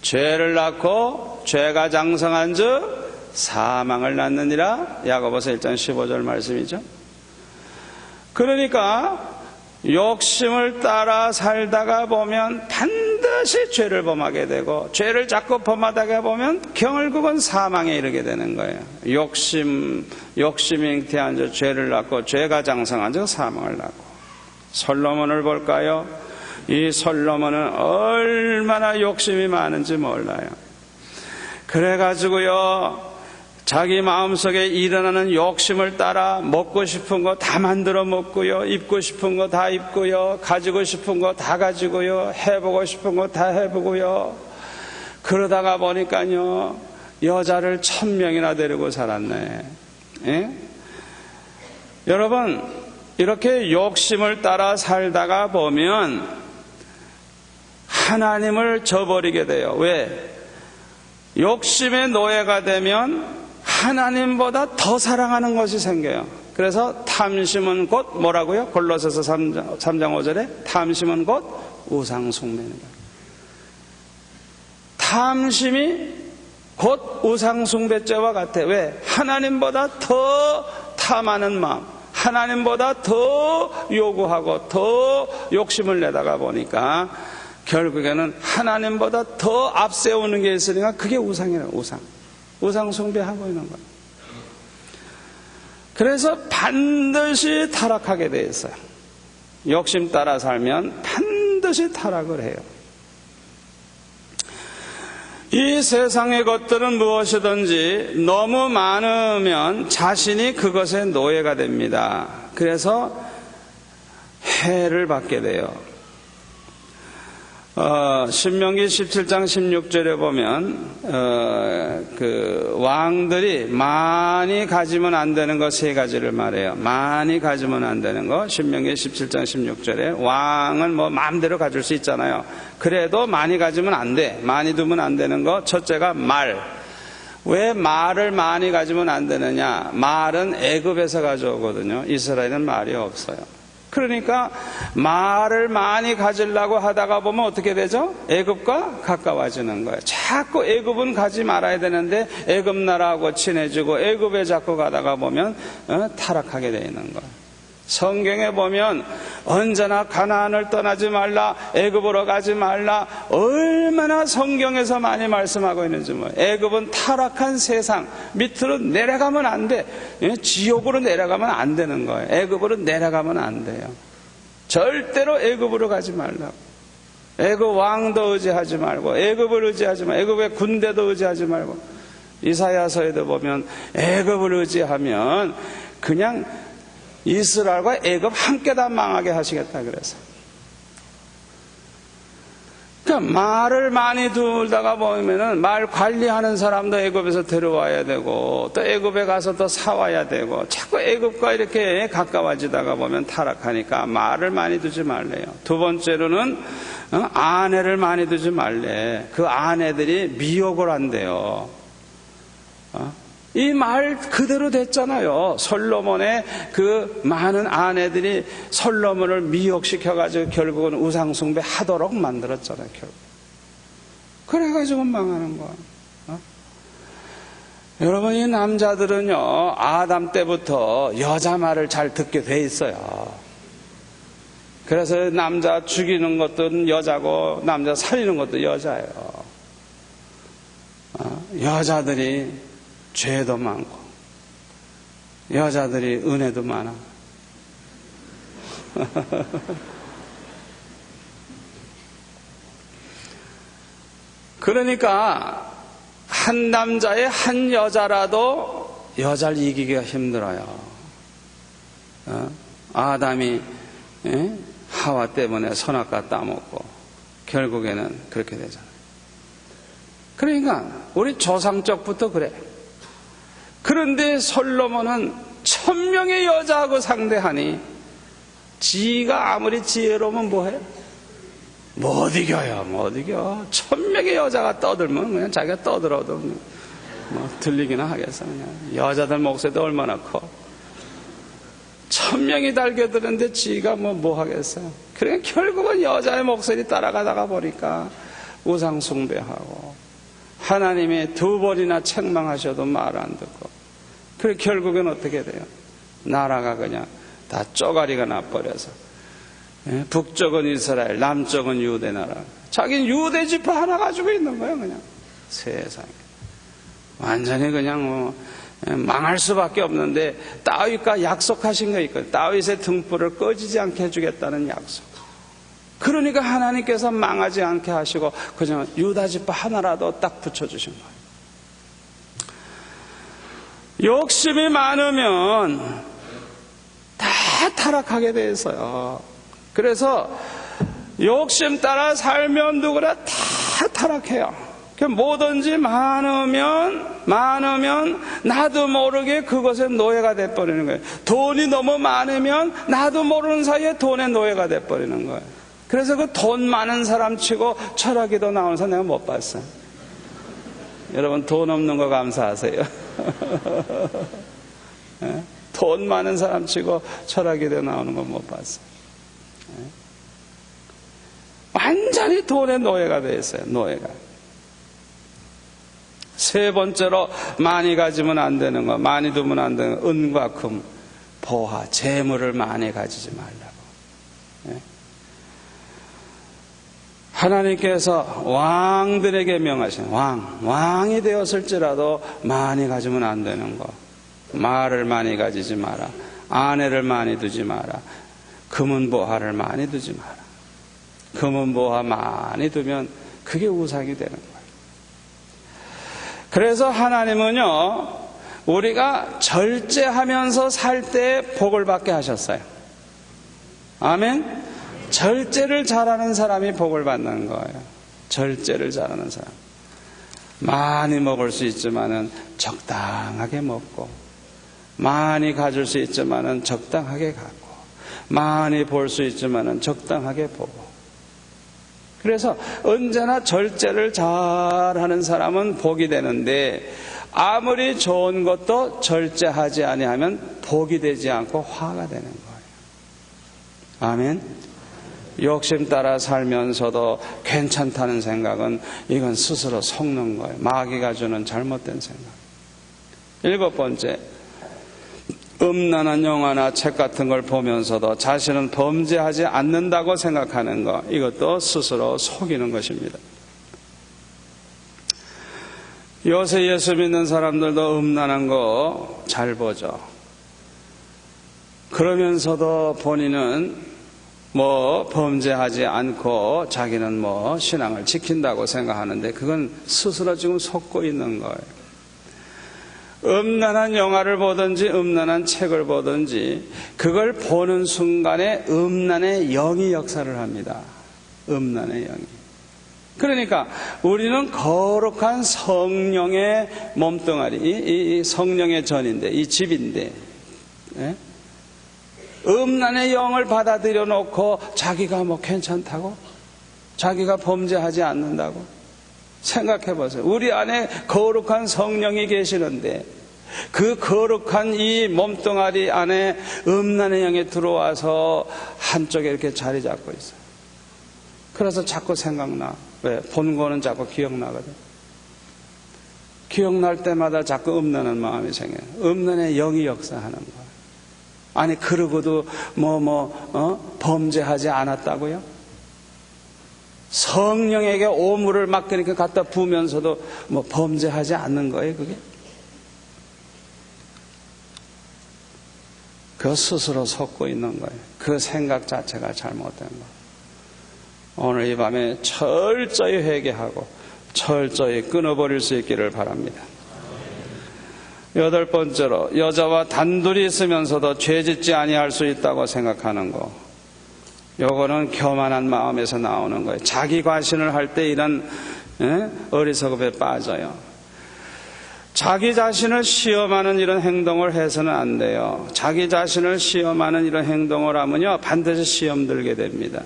Speaker 1: 죄를 낳고 죄가 장성한즉 사망을 낳느니라. 야고보서 1장 15절 말씀이죠. 그러니까 욕심을 따라 살다가 보면 반드시 죄를 범하게 되고, 죄를 자꾸 범하다가 보면 결국은 사망에 이르게 되는 거예요. 욕심이 잉태한즉 죄를 낳고 죄가 장성한즉 사망을 낳고. 솔로몬을 볼까요? 이 솔로몬은 얼마나 욕심이 많은지 몰라요. 그래가지고요, 자기 마음속에 일어나는 욕심을 따라 먹고 싶은 거 다 만들어 먹고요, 입고 싶은 거 다 입고요, 가지고 싶은 거 다 가지고요, 해보고 싶은 거 다 해보고요. 그러다가 보니까요, 여자를 1000명이나 데리고 살았네. 예? 여러분, 이렇게 욕심을 따라 살다가 보면 하나님을 저버리게 돼요. 왜? 욕심의 노예가 되면 하나님보다 더 사랑하는 것이 생겨요. 그래서 탐심은 곧 뭐라고요? 골로새서 3장 5절에 탐심은 곧 우상숭배입니다. 탐심이 곧 우상숭배죄와 같아. 왜? 하나님보다 더 탐하는 마음, 하나님보다 더 요구하고 더 욕심을 내다가 보니까 결국에는 하나님보다 더 앞세우는 게 있으니까 그게 우상이에요. 우상. 우상 숭배하고 있는 거예요. 그래서 반드시 타락하게 돼 있어요. 욕심 따라 살면 반드시 타락을 해요. 이 세상의 것들은 무엇이든지 너무 많으면 자신이 그것의 노예가 됩니다. 그래서 해를 받게 돼요. 신명기 17장 16절에 보면 그 왕들이 많이 가지면 안 되는 거 세 가지를 말해요. 많이 가지면 안 되는 거. 신명기 17장 16절에 왕은 뭐 마음대로 가질 수 있잖아요. 그래도 많이 가지면 안 돼. 많이 두면 안 되는 거. 첫째가 말. 왜 말을 많이 가지면 안 되느냐? 말은 애굽에서 가져오거든요. 이스라엘은 말이 없어요. 그러니까 말을 많이 가지려고 하다가 보면 어떻게 되죠? 애굽과 가까워지는 거예요. 자꾸 애굽은 가지 말아야 되는데 애굽 나라하고 친해지고 애굽에 자꾸 가다가 보면 타락하게 되어 있는 거예요. 성경에 보면 언제나 가나안을 떠나지 말라, 애굽으로 가지 말라, 얼마나 성경에서 많이 말씀하고 있는지 뭐예요. 애굽은 타락한 세상, 밑으로 내려가면 안 돼. 지옥으로 내려가면 안 되는 거예요. 애굽으로 내려가면 안 돼요. 절대로 애굽으로 가지 말라고. 애굽 왕도 의지하지 말고, 애굽을 의지하지 말고, 애굽의 군대도 의지하지 말고. 이사야서에도 보면 애굽을 의지하면 그냥 이스라엘과 애굽 함께 다 망하게 하시겠다 그래서. 그러니까 말을 많이 두다가 보면은 말 관리하는 사람도 애굽에서 데려와야 되고 또 애굽에 가서 또 사와야 되고 자꾸 애굽과 이렇게 가까워지다가 보면 타락하니까 말을 많이 두지 말래요. 두 번째로는 아내를 많이 두지 말래. 그 아내들이 미혹을 한대요. 이 말 그대로 됐잖아요. 솔로몬의 그 많은 아내들이 솔로몬을 미혹시켜가지고 결국은 우상숭배 하도록 만들었잖아요. 결국. 그래가지고 망하는 거예요. 여러분, 이 남자들은요, 아담 때부터 여자 말을 잘 듣게 돼 있어요. 그래서 남자 죽이는 것도 여자고 남자 살리는 것도 여자예요. 여자들이 죄도 많고 여자들이 은혜도 많아. 그러니까 한 남자의 한 여자라도 여자를 이기기가 힘들어요. 아담이 하와 때문에 선악과 따먹고 결국에는 그렇게 되잖아요. 그러니까 우리 조상적부터 그래. 그런데 솔로몬은 1000명의 여자하고 상대하니 지가 아무리 지혜로우면 뭐해? 못 이겨요. 못 이겨. 1000명의 여자가 떠들면 그냥 자기가 떠들어도 뭐 들리기나 하겠어. 그냥 여자들 목소리도 얼마나 커. 1000명이 달겨드는데 지가 뭐 하겠어요. 그러니까 결국은 여자의 목소리 따라가다가 보니까 우상 숭배하고 하나님이 2번이나 책망하셔도 말 안 듣고. 그래 결국엔 어떻게 돼요? 나라가 그냥 다 쪼가리가 나버려서 북쪽은 이스라엘, 남쪽은 유대 나라. 자기는 유대 지파 하나 가지고 있는 거예요. 그냥 세상에 완전히 그냥 망할 수밖에 없는데 다윗과 약속하신 거 있거든요. 다윗의 등불을 꺼지지 않게 해주겠다는 약속. 그러니까 하나님께서 망하지 않게 하시고 그냥 유다 지파 하나라도 딱 붙여주신 거예요. 욕심이 많으면 다 타락하게 돼 있어요. 그래서 욕심 따라 살면 누구나 다 타락해요. 뭐든지 많으면 나도 모르게 그것의 노예가 돼버리는 거예요. 돈이 너무 많으면 나도 모르는 사이에 돈의 노예가 돼버리는 거예요. 그래서 그 돈 많은 사람 치고 철학기도 나오는 사람 내가 못 봤어요. 여러분 돈 없는 거 감사하세요. 돈 많은 사람 치고 철학기도 나오는 거 못 봤어요. 완전히 돈의 노예가 되어 있어요. 노예가. 세 번째로 많이 가지면 안 되는 거, 많이 두면 안 되는 거, 은과 금, 보화, 재물을 많이 가지지 말라고. 하나님께서 왕들에게 명하신 왕이 되었을지라도 많이 가지면 안 되는 거. 말을 많이 가지지 마라. 아내를 많이 두지 마라. 금은보화를 많이 두지 마라. 금은보화 많이 두면 그게 우상이 되는 거예요. 그래서 하나님은요, 우리가 절제하면서 살 때 복을 받게 하셨어요. 아멘? 절제를 잘하는 사람이 복을 받는 거예요. 절제를 잘하는 사람. 많이 먹을 수 있지만은 적당하게 먹고, 많이 가질 수 있지만은 적당하게 갖고, 많이 볼 수 있지만은 적당하게 보고. 그래서 언제나 절제를 잘하는 사람은 복이 되는데, 아무리 좋은 것도 절제하지 아니하면 복이 되지 않고 화가 되는 거예요. 아멘. 욕심 따라 살면서도 괜찮다는 생각은 이건 스스로 속는 거예요. 마귀가 주는 잘못된 생각. 7번째, 음란한 영화나 책 같은 걸 보면서도 자신은 범죄하지 않는다고 생각하는 것, 이것도 스스로 속이는 것입니다. 요새 예수 믿는 사람들도 음란한 거 잘 보죠. 그러면서도 본인은 범죄하지 않고 자기는 신앙을 지킨다고 생각하는데 그건 스스로 지금 속고 있는 거예요. 음란한 영화를 보든지 음란한 책을 보든지 그걸 보는 순간에 음란의 영이 역사를 합니다. 음란의 영이. 그러니까 우리는 거룩한 성령의 몸뚱아리, 이 성령의 전인데, 이 집인데, 음란의 영을 받아들여 놓고 자기가 괜찮다고? 자기가 범죄하지 않는다고? 생각해 보세요. 우리 안에 거룩한 성령이 계시는데 그 거룩한 이 몸뚱아리 안에 음란의 영이 들어와서 한쪽에 이렇게 자리 잡고 있어요. 그래서 자꾸 생각나. 왜? 본 거는 자꾸 기억나거든. 기억날 때마다 자꾸 음란한 마음이 생겨요. 음란의 영이 역사하는 거예요. 아니 그러고도 범죄하지 않았다고요? 성령에게 오물을 막 그렇게 갖다 부으면서도 범죄하지 않는 거예요, 그게? 그 스스로 속고 있는 거예요. 그 생각 자체가 잘못된 거예요. 오늘 이 밤에 철저히 회개하고 철저히 끊어버릴 수 있기를 바랍니다. 8번째로, 여자와 단둘이 있으면서도 죄짓지 아니할 수 있다고 생각하는 거. 요거는 교만한 마음에서 나오는 거예요. 자기 과신을 할 때 이런 어리석음에 빠져요. 자기 자신을 시험하는 이런 행동을 해서는 안 돼요. 자기 자신을 시험하는 이런 행동을 하면요, 반드시 시험 들게 됩니다.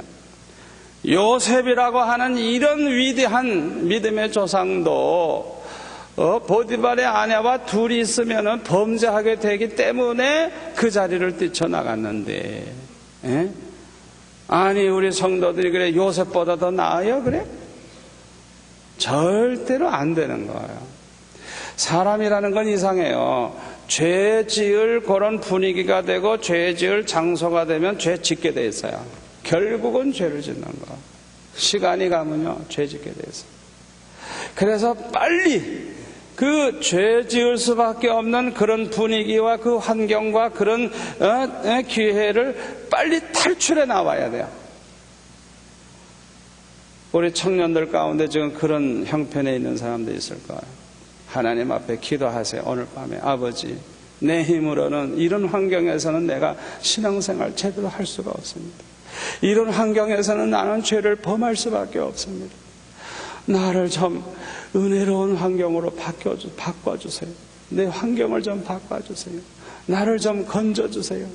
Speaker 1: 요셉이라고 하는 이런 위대한 믿음의 조상도 보디발의 아내와 둘이 있으면 범죄하게 되기 때문에 그 자리를 뛰쳐나갔는데, 아니 우리 성도들이 그래 요셉보다 더 나아요? 그래? 절대로 안 되는 거예요. 사람이라는 건 이상해요. 죄 지을 그런 분위기가 되고 죄 지을 장소가 되면 죄 짓게 돼 있어요. 결국은 죄를 짓는 거. 시간이 가면요 죄 짓게 돼 있어요. 그래서 빨리 그 죄 지을 수밖에 없는 그런 분위기와 그 환경과 그런 기회를 빨리 탈출해 나와야 돼요. 우리 청년들 가운데 지금 그런 형편에 있는 사람도 있을 거예요. 하나님 앞에 기도하세요. 오늘 밤에 아버지, 내 힘으로는 이런 환경에서는 내가 신앙생활 제대로 할 수가 없습니다. 이런 환경에서는 나는 죄를 범할 수밖에 없습니다. 나를 좀 은혜로운 환경으로 바꿔주세요. 내 환경을 좀 바꿔주세요. 나를 좀 건져주세요.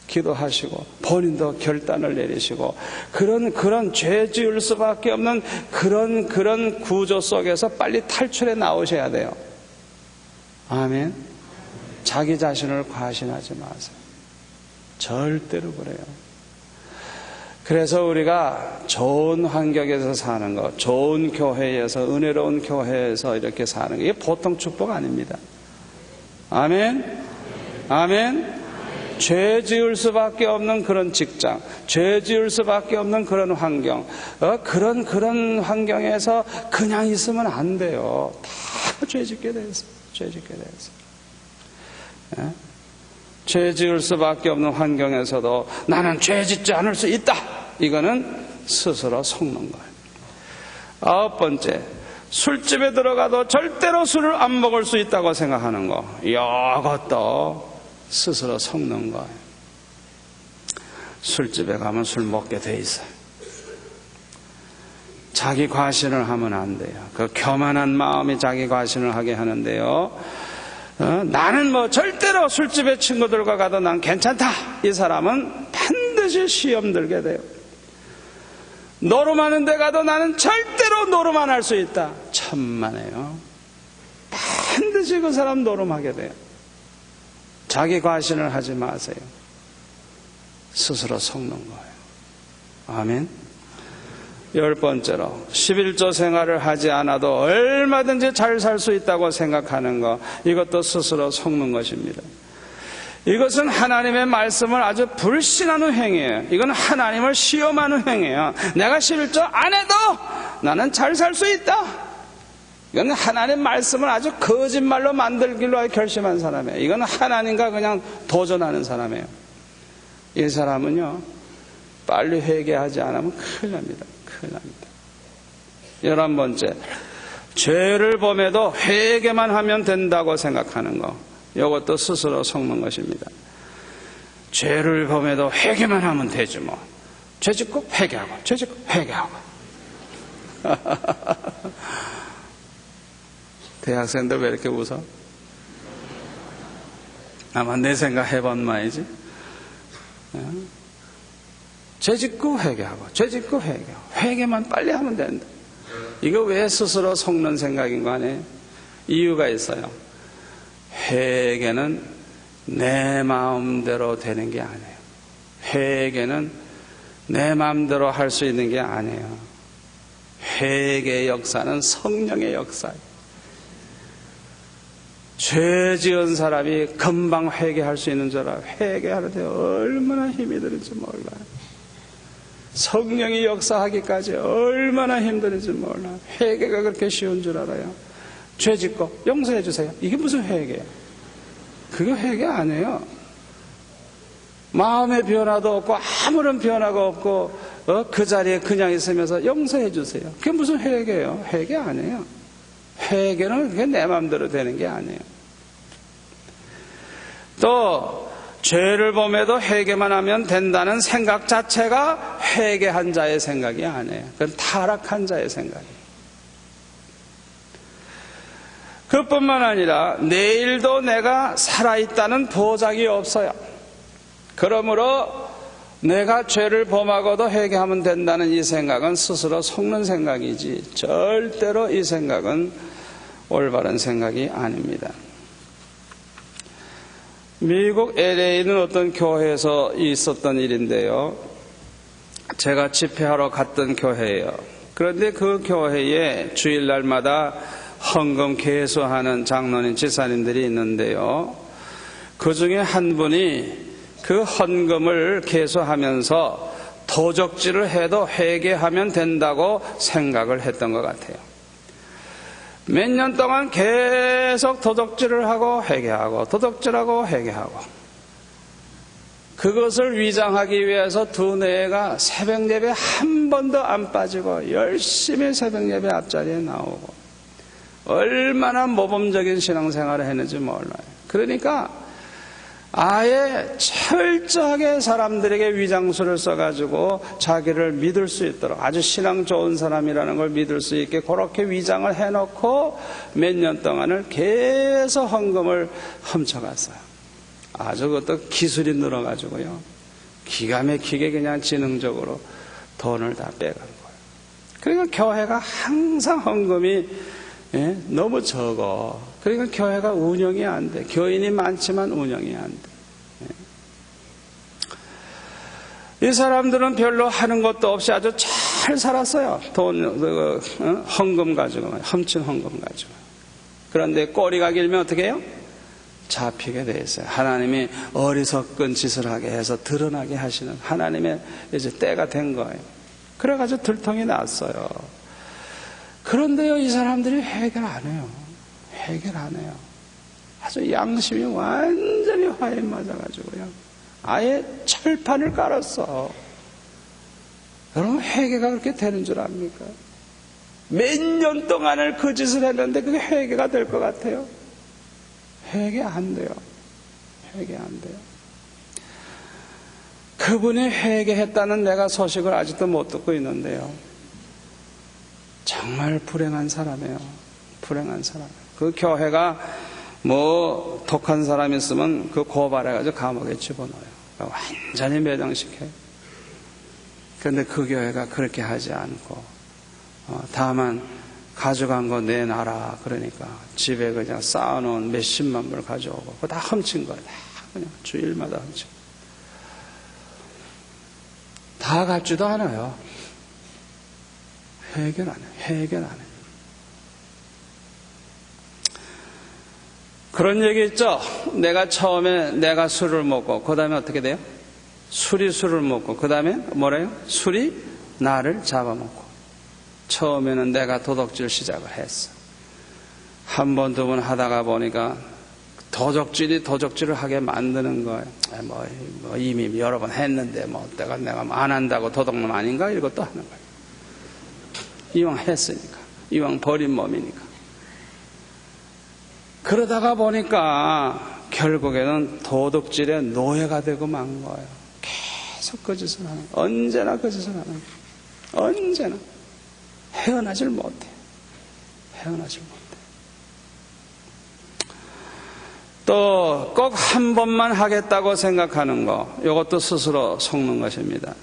Speaker 1: 기도하시고 본인도 결단을 내리시고 그런 죄 지을 수밖에 없는 그런 구조 속에서 빨리 탈출해 나오셔야 돼요. 아멘. 자기 자신을 과신하지 마세요. 절대로 그래요. 그래서 우리가 좋은 환경에서 사는 것, 좋은 교회에서, 은혜로운 교회에서 이렇게 사는 것, 이게 보통 축복 아닙니다. 아멘. 아멘. 죄 지을 수밖에 없는 그런 직장, 죄 지을 수밖에 없는 그런 환경, 그런 환경에서 그냥 있으면 안 돼요. 다 죄 짓게 돼 있어요. 죄 짓게 돼 있어요. 죄 지을 수밖에 없는 환경에서도 나는 죄 짓지 않을 수 있다. 이거는 스스로 속는 거예요. 9번째, 술집에 들어가도 절대로 술을 안 먹을 수 있다고 생각하는 거. 이것도 스스로 속는 거예요. 술집에 가면 술 먹게 돼 있어요. 자기 과신을 하면 안 돼요. 그 교만한 마음이 자기 과신을 하게 하는데요. 나는 뭐 절대로 술집에 친구들과 가도 난 괜찮다. 이 사람은 반드시 시험 들게 돼요. 노름하는 데 가도 나는 절대로 노름 안 할 수 있다. 천만에요. 반드시 그 사람 노름하게 돼요. 자기 과신을 하지 마세요. 스스로 속는 거예요. 아멘. 10번째로 11조 생활을 하지 않아도 얼마든지 잘 살 수 있다고 생각하는 것, 이것도 스스로 속는 것입니다. 이것은 하나님의 말씀을 아주 불신하는 행위예요. 이건 하나님을 시험하는 행위예요. 내가 11조 안 해도 나는 잘 살 수 있다. 이건 하나님 말씀을 아주 거짓말로 만들기로 결심한 사람이에요. 이건 하나님과 그냥 도전하는 사람이에요. 이 사람은요, 빨리 회개하지 않으면 큰일 납니다. 큰일 납니다. 11번째, 죄를 범해도 회개만 하면 된다고 생각하는 거. 이것도 스스로 속는 것입니다. 죄를 범해도 회개만 하면 되지 뭐. 죄 짓고 회개하고, 죄 짓고 회개하고. 대학생들 왜 이렇게 웃어? 아마 내 생각 해본 말이지. 죄 짓고 회개하고, 죄 짓고 회개하고, 회개만 빨리 하면 된다. 이거 왜 스스로 속는 생각인 거 아니에요? 이유가 있어요. 회개는 내 마음대로 되는 게 아니에요. 회개는 내 마음대로 할 수 있는 게 아니에요. 회개의 역사는 성령의 역사예요. 죄 지은 사람이 금방 회개할 수 있는 줄 알아요. 회개하는데 얼마나 힘이 드는지 몰라요. 성령이 역사하기까지 얼마나 힘드는지 몰라요. 회개가 그렇게 쉬운 줄 알아요. 죄 짓고 용서해 주세요. 이게 무슨 회개예요? 그게 회개 아니에요. 마음의 변화도 없고 아무런 변화가 없고 그 자리에 그냥 있으면서 용서해 주세요. 그게 무슨 회개예요? 회개 아니에요. 회개는 그게 내 마음대로 되는 게 아니에요. 또 죄를 범해도 회개만 하면 된다는 생각 자체가 회개한 자의 생각이 아니에요. 그건 타락한 자의 생각이에요. 그뿐만 아니라 내일도 내가 살아있다는 보장이 없어요. 그러므로 내가 죄를 범하고도 회개하면 된다는 이 생각은 스스로 속는 생각이지 절대로 이 생각은 올바른 생각이 아닙니다. 미국 LA에 있는 어떤 교회에서 있었던 일인데요. 제가 집회하러 갔던 교회예요. 그런데 그 교회에 주일날마다 헌금 개수하는 장로님, 지사님들이 있는데요. 그 중에 한 분이 그 헌금을 개수하면서 도적질을 해도 회개하면 된다고 생각을 했던 것 같아요. 몇 년 동안 계속 도적질을 하고 회개하고 도적질하고 회개하고 그것을 위장하기 위해서 두뇌가 새벽 예배 한 번도 안 빠지고 열심히 새벽 예배 앞자리에 나오고 얼마나 모범적인 신앙생활을 했는지 몰라요. 그러니까 아예 철저하게 사람들에게 위장술을 써가지고 자기를 믿을 수 있도록 아주 신앙 좋은 사람이라는 걸 믿을 수 있게 그렇게 위장을 해놓고 몇 년 동안을 계속 헌금을 훔쳐갔어요. 아주 그것도 기술이 늘어가지고요. 기가 막히게 그냥 지능적으로 돈을 다 빼간 거예요. 그러니까 교회가 항상 헌금이 너무 적어. 그러니까 교회가 운영이 안 돼. 교인이 많지만 운영이 안 돼. 이 사람들은 별로 하는 것도 없이 아주 잘 살았어요. 헌금 가지고, 훔친 헌금 가지고. 그런데 꼬리가 길면 어떻게 해요? 잡히게 돼 있어요. 하나님이 어리석은 짓을 하게 해서 드러나게 하시는 하나님의 이제 때가 된 거예요. 그래가지고 들통이 났어요. 그런데요, 이 사람들이 해결 안 해요. 해결 안 해요. 아주 양심이 완전히 화에 맞아가지고요. 아예 철판을 깔았어. 여러분, 회개가 그렇게 되는 줄 압니까? 몇 년 동안을 그 짓을 했는데 그게 회개가 될 것 같아요? 회개 안 돼요. 회개 안 돼요. 그분이 회개했다는 내가 소식을 아직도 못 듣고 있는데요. 정말 불행한 사람이에요. 불행한 사람. 그 교회가 뭐 독한 사람 있으면 그 고발해가지고 감옥에 집어넣어요. 완전히 매장시켜요. 그런데 그 교회가 그렇게 하지 않고 다만 가져간 거 내놔라 그러니까 집에 그냥 쌓아놓은 몇십만 불 가져오고 그거 다 훔친 거예요. 다 그냥 주일마다 훔치고 다 갚지도 않아요. 해결 안 해요. 해결 안 해요. 그런 얘기 있죠. 내가 처음에 내가 술을 먹고 그 다음에 어떻게 돼요? 술이 술을 먹고 그 다음에 뭐래요? 술이 나를 잡아먹고. 처음에는 내가 도둑질 시작을 했어. 한 번, 두 번 하다가 보니까 도적질이 도적질을 하게 만드는 거예요. 뭐 이미 여러 번 했는데 내가 안 한다고 도둑놈 아닌가? 이것도 하는 거예요. 이왕 했으니까. 이왕 버린 몸이니까. 그러다가 보니까 결국에는 도둑질의 노예가 되고 만 거예요. 계속 그 짓을 하는 거예요. 언제나 그 짓을 하는 거예요. 언제나. 헤어나질 못해. 헤어나질 못해. 또 꼭 한 번만 하겠다고 생각하는 거, 이것도 스스로 속는 것입니다.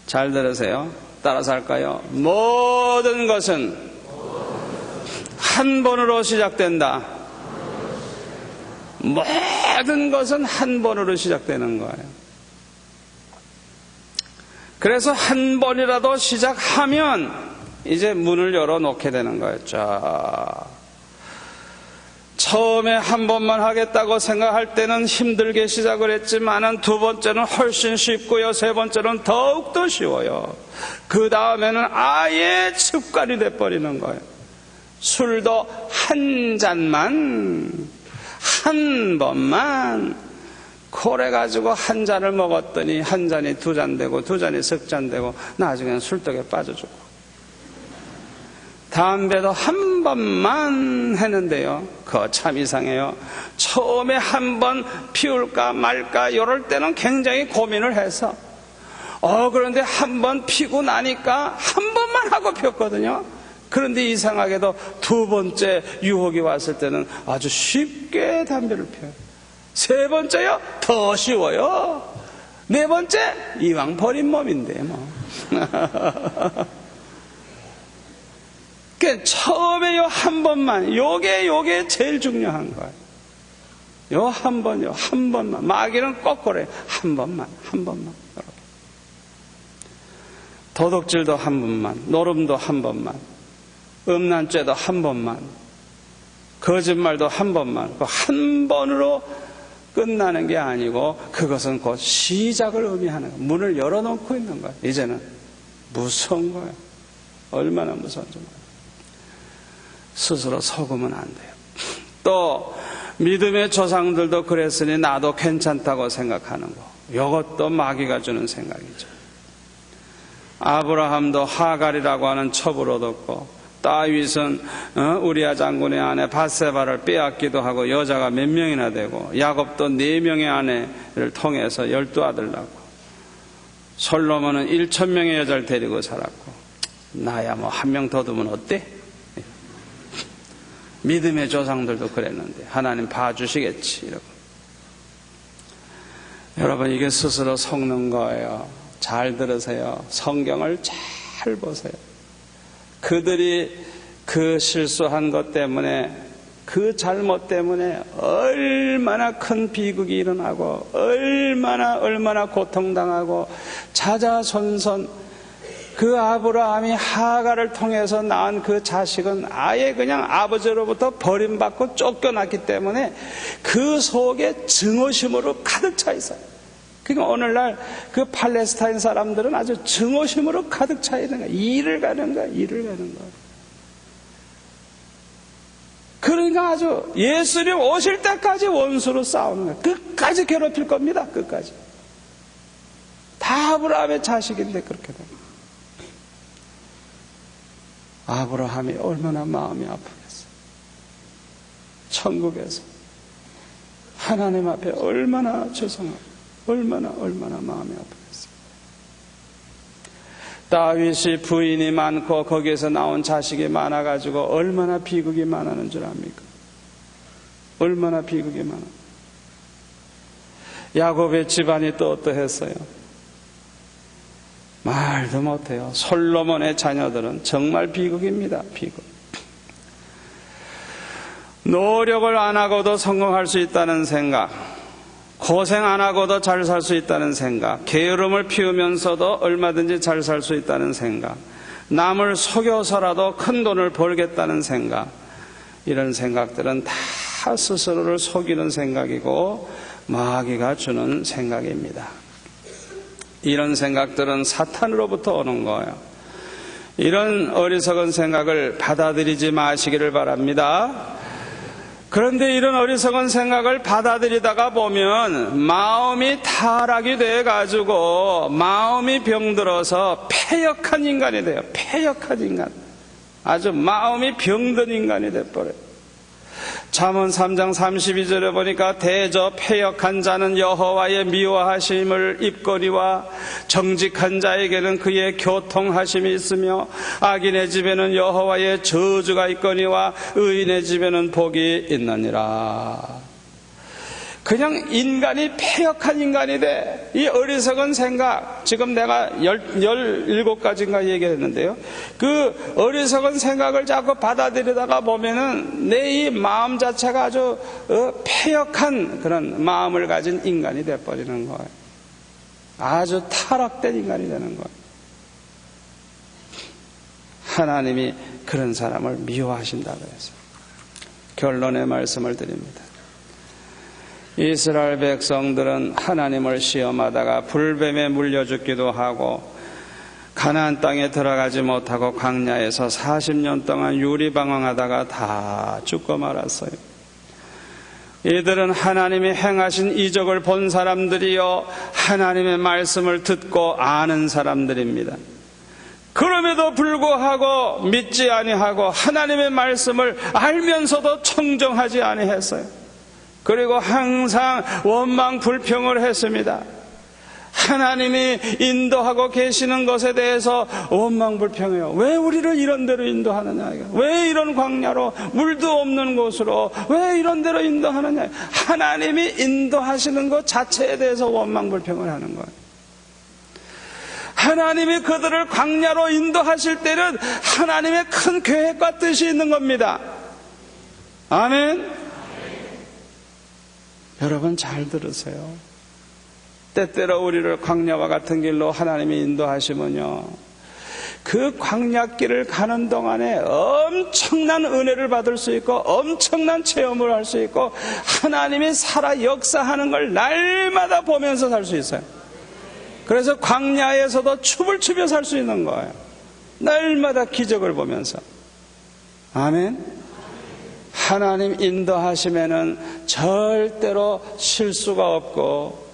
Speaker 1: 잘 들으세요. 따라서 할까요? 모든 것은 한 번으로 시작된다. 모든 것은 한 번으로 시작되는 거예요. 그래서 한 번이라도 시작하면 이제 문을 열어놓게 되는 거예요. 자, 처음에 한 번만 하겠다고 생각할 때는 힘들게 시작을 했지만은 두 번째는 훨씬 쉽고요. 세 번째는 더욱더 쉬워요. 그 다음에는 아예 습관이 돼버리는 거예요. 술도 한 잔만, 한 번만, 그래가지고 한 잔을 먹었더니 한 잔이 두 잔 되고 두 잔이 석 잔 되고 나중에는 술독에 빠져주고. 담배도 한 번만 했는데요. 그거 참 이상해요. 처음에 한 번 피울까 말까 이럴 때는 굉장히 고민을 해서 그런데 한 번 피고 나니까 한 번만 하고 폈거든요. 그런데 이상하게도 두 번째 유혹이 왔을 때는 아주 쉽게 담배를 펴요. 세 번째요? 더 쉬워요. 네 번째? 이왕 버린 몸인데 뭐. 그러니까 처음에 요 한 번만, 요게 제일 중요한 거예요. 요 한 번만. 마귀는 거꾸로 해요. 한 번만. 도둑질도 한 번만, 노름도 한 번만, 음란죄도 한 번만, 거짓말도 한 번만. 한 번으로 끝나는 게 아니고 그것은 곧 시작을 의미하는 거예요. 문을 열어놓고 있는 거예요. 이제는 무서운 거예요. 얼마나 무서운지 몰라요. 스스로 속으면 안 돼요. 또 믿음의 조상들도 그랬으니 나도 괜찮다고 생각하는 거. 이것도 마귀가 주는 생각이죠. 아브라함도 하갈이라고 하는 첩을 얻었고 다윗은 우리아 장군의 아내 밧세바를 빼앗기도 하고 여자가 몇 명이나 되고 야곱도 4명의 아내를 통해서 12아들 낳고 솔로몬은 1,000명의 여자를 데리고 살았고 나야 뭐 한 명 더 두면 어때? 믿음의 조상들도 그랬는데 하나님 봐주시겠지 이러고. 여러분 이게 스스로 속는 거예요. 잘 들으세요. 성경을 잘 보세요. 그들이 그 실수한 것 때문에 그 잘못 때문에 얼마나 큰 비극이 일어나고 얼마나 고통당하고 자자손손 그 아브라함이 하가를 통해서 낳은 그 자식은 아예 그냥 아버지로부터 버림받고 쫓겨났기 때문에 그 속에 증오심으로 가득 차 있어요. 그러니까 오늘날 그 팔레스타인 사람들은 아주 증오심으로 가득 차 있는 거야. 일을 가는 거야. 그러니까 아주 예수님 오실 때까지 원수로 싸우는 거야. 끝까지 괴롭힐 겁니다. 끝까지. 다 아브라함의 자식인데 그렇게 됩니다. 아브라함이 얼마나 마음이 아프겠어요. 천국에서 하나님 앞에 얼마나 죄송하고 얼마나 마음이 아프겠어요. 다윗이 부인이 많고 거기에서 나온 자식이 많아가지고 얼마나 비극이 많았는 줄 압니까? 얼마나 비극이 많아. 야곱의 집안이 또 어떠했어요? 말도 못해요. 솔로몬의 자녀들은 정말 비극입니다. 비극. 노력을 안 하고도 성공할 수 있다는 생각, 고생 안 하고도 잘 살 수 있다는 생각, 게으름을 피우면서도 얼마든지 잘 살 수 있다는 생각, 남을 속여서라도 큰 돈을 벌겠다는 생각, 이런 생각들은 다 스스로를 속이는 생각이고 마귀가 주는 생각입니다. 이런 생각들은 사탄으로부터 오는 거예요. 이런 어리석은 생각을 받아들이지 마시기를 바랍니다. 그런데 이런 어리석은 생각을 받아들이다가 보면 마음이 타락이 돼가지고 마음이 병들어서 패역한 인간이 돼요. 패역한 인간. 아주 마음이 병든 인간이 돼버려요. 잠언 3장 32절에 보니까 대저 패역한 자는 여호와의 미워하심을 입거니와 정직한 자에게는 그의 교통하심이 있으며 악인의 집에는 여호와의 저주가 있거니와 의인의 집에는 복이 있느니라. 그냥 인간이 패역한 인간이 돼. 이 어리석은 생각, 지금 내가 17가지인가 얘기했는데요. 그 어리석은 생각을 자꾸 받아들이다가 보면은 내 이 마음 자체가 아주 패역한 그런 마음을 가진 인간이 돼버리는 거예요. 아주 타락된 인간이 되는 거예요. 하나님이 그런 사람을 미워하신다고 해서 결론의 말씀을 드립니다. 이스라엘 백성들은 하나님을 시험하다가 불뱀에 물려 죽기도 하고 가나안 땅에 들어가지 못하고 광야에서 40년 동안 유리방황하다가 다 죽고 말았어요. 이들은 하나님이 행하신 이적을 본 사람들이요 하나님의 말씀을 듣고 아는 사람들입니다. 그럼에도 불구하고 믿지 아니하고 하나님의 말씀을 알면서도 청정하지 아니했어요. 그리고 항상 원망 불평을 했습니다. 하나님이 인도하고 계시는 것에 대해서 원망 불평해요. 왜 우리를 이런 데로 인도하느냐, 왜 이런 광야로 물도 없는 곳으로 왜 이런 데로 인도하느냐. 하나님이 인도하시는 것 자체에 대해서 원망 불평을 하는 거예요. 하나님이 그들을 광야로 인도하실 때는 하나님의 큰 계획과 뜻이 있는 겁니다. 아멘. 여러분 잘 들으세요. 때때로 우리를 광야와 같은 길로 하나님이 인도하시면요, 그 광야길을 가는 동안에 엄청난 은혜를 받을 수 있고 엄청난 체험을 할 수 있고 하나님이 살아 역사하는 걸 날마다 보면서 살 수 있어요. 그래서 광야에서도 춤을 추며 살 수 있는 거예요. 날마다 기적을 보면서. 아멘. 하나님 인도하시면은 절대로 실수가 없고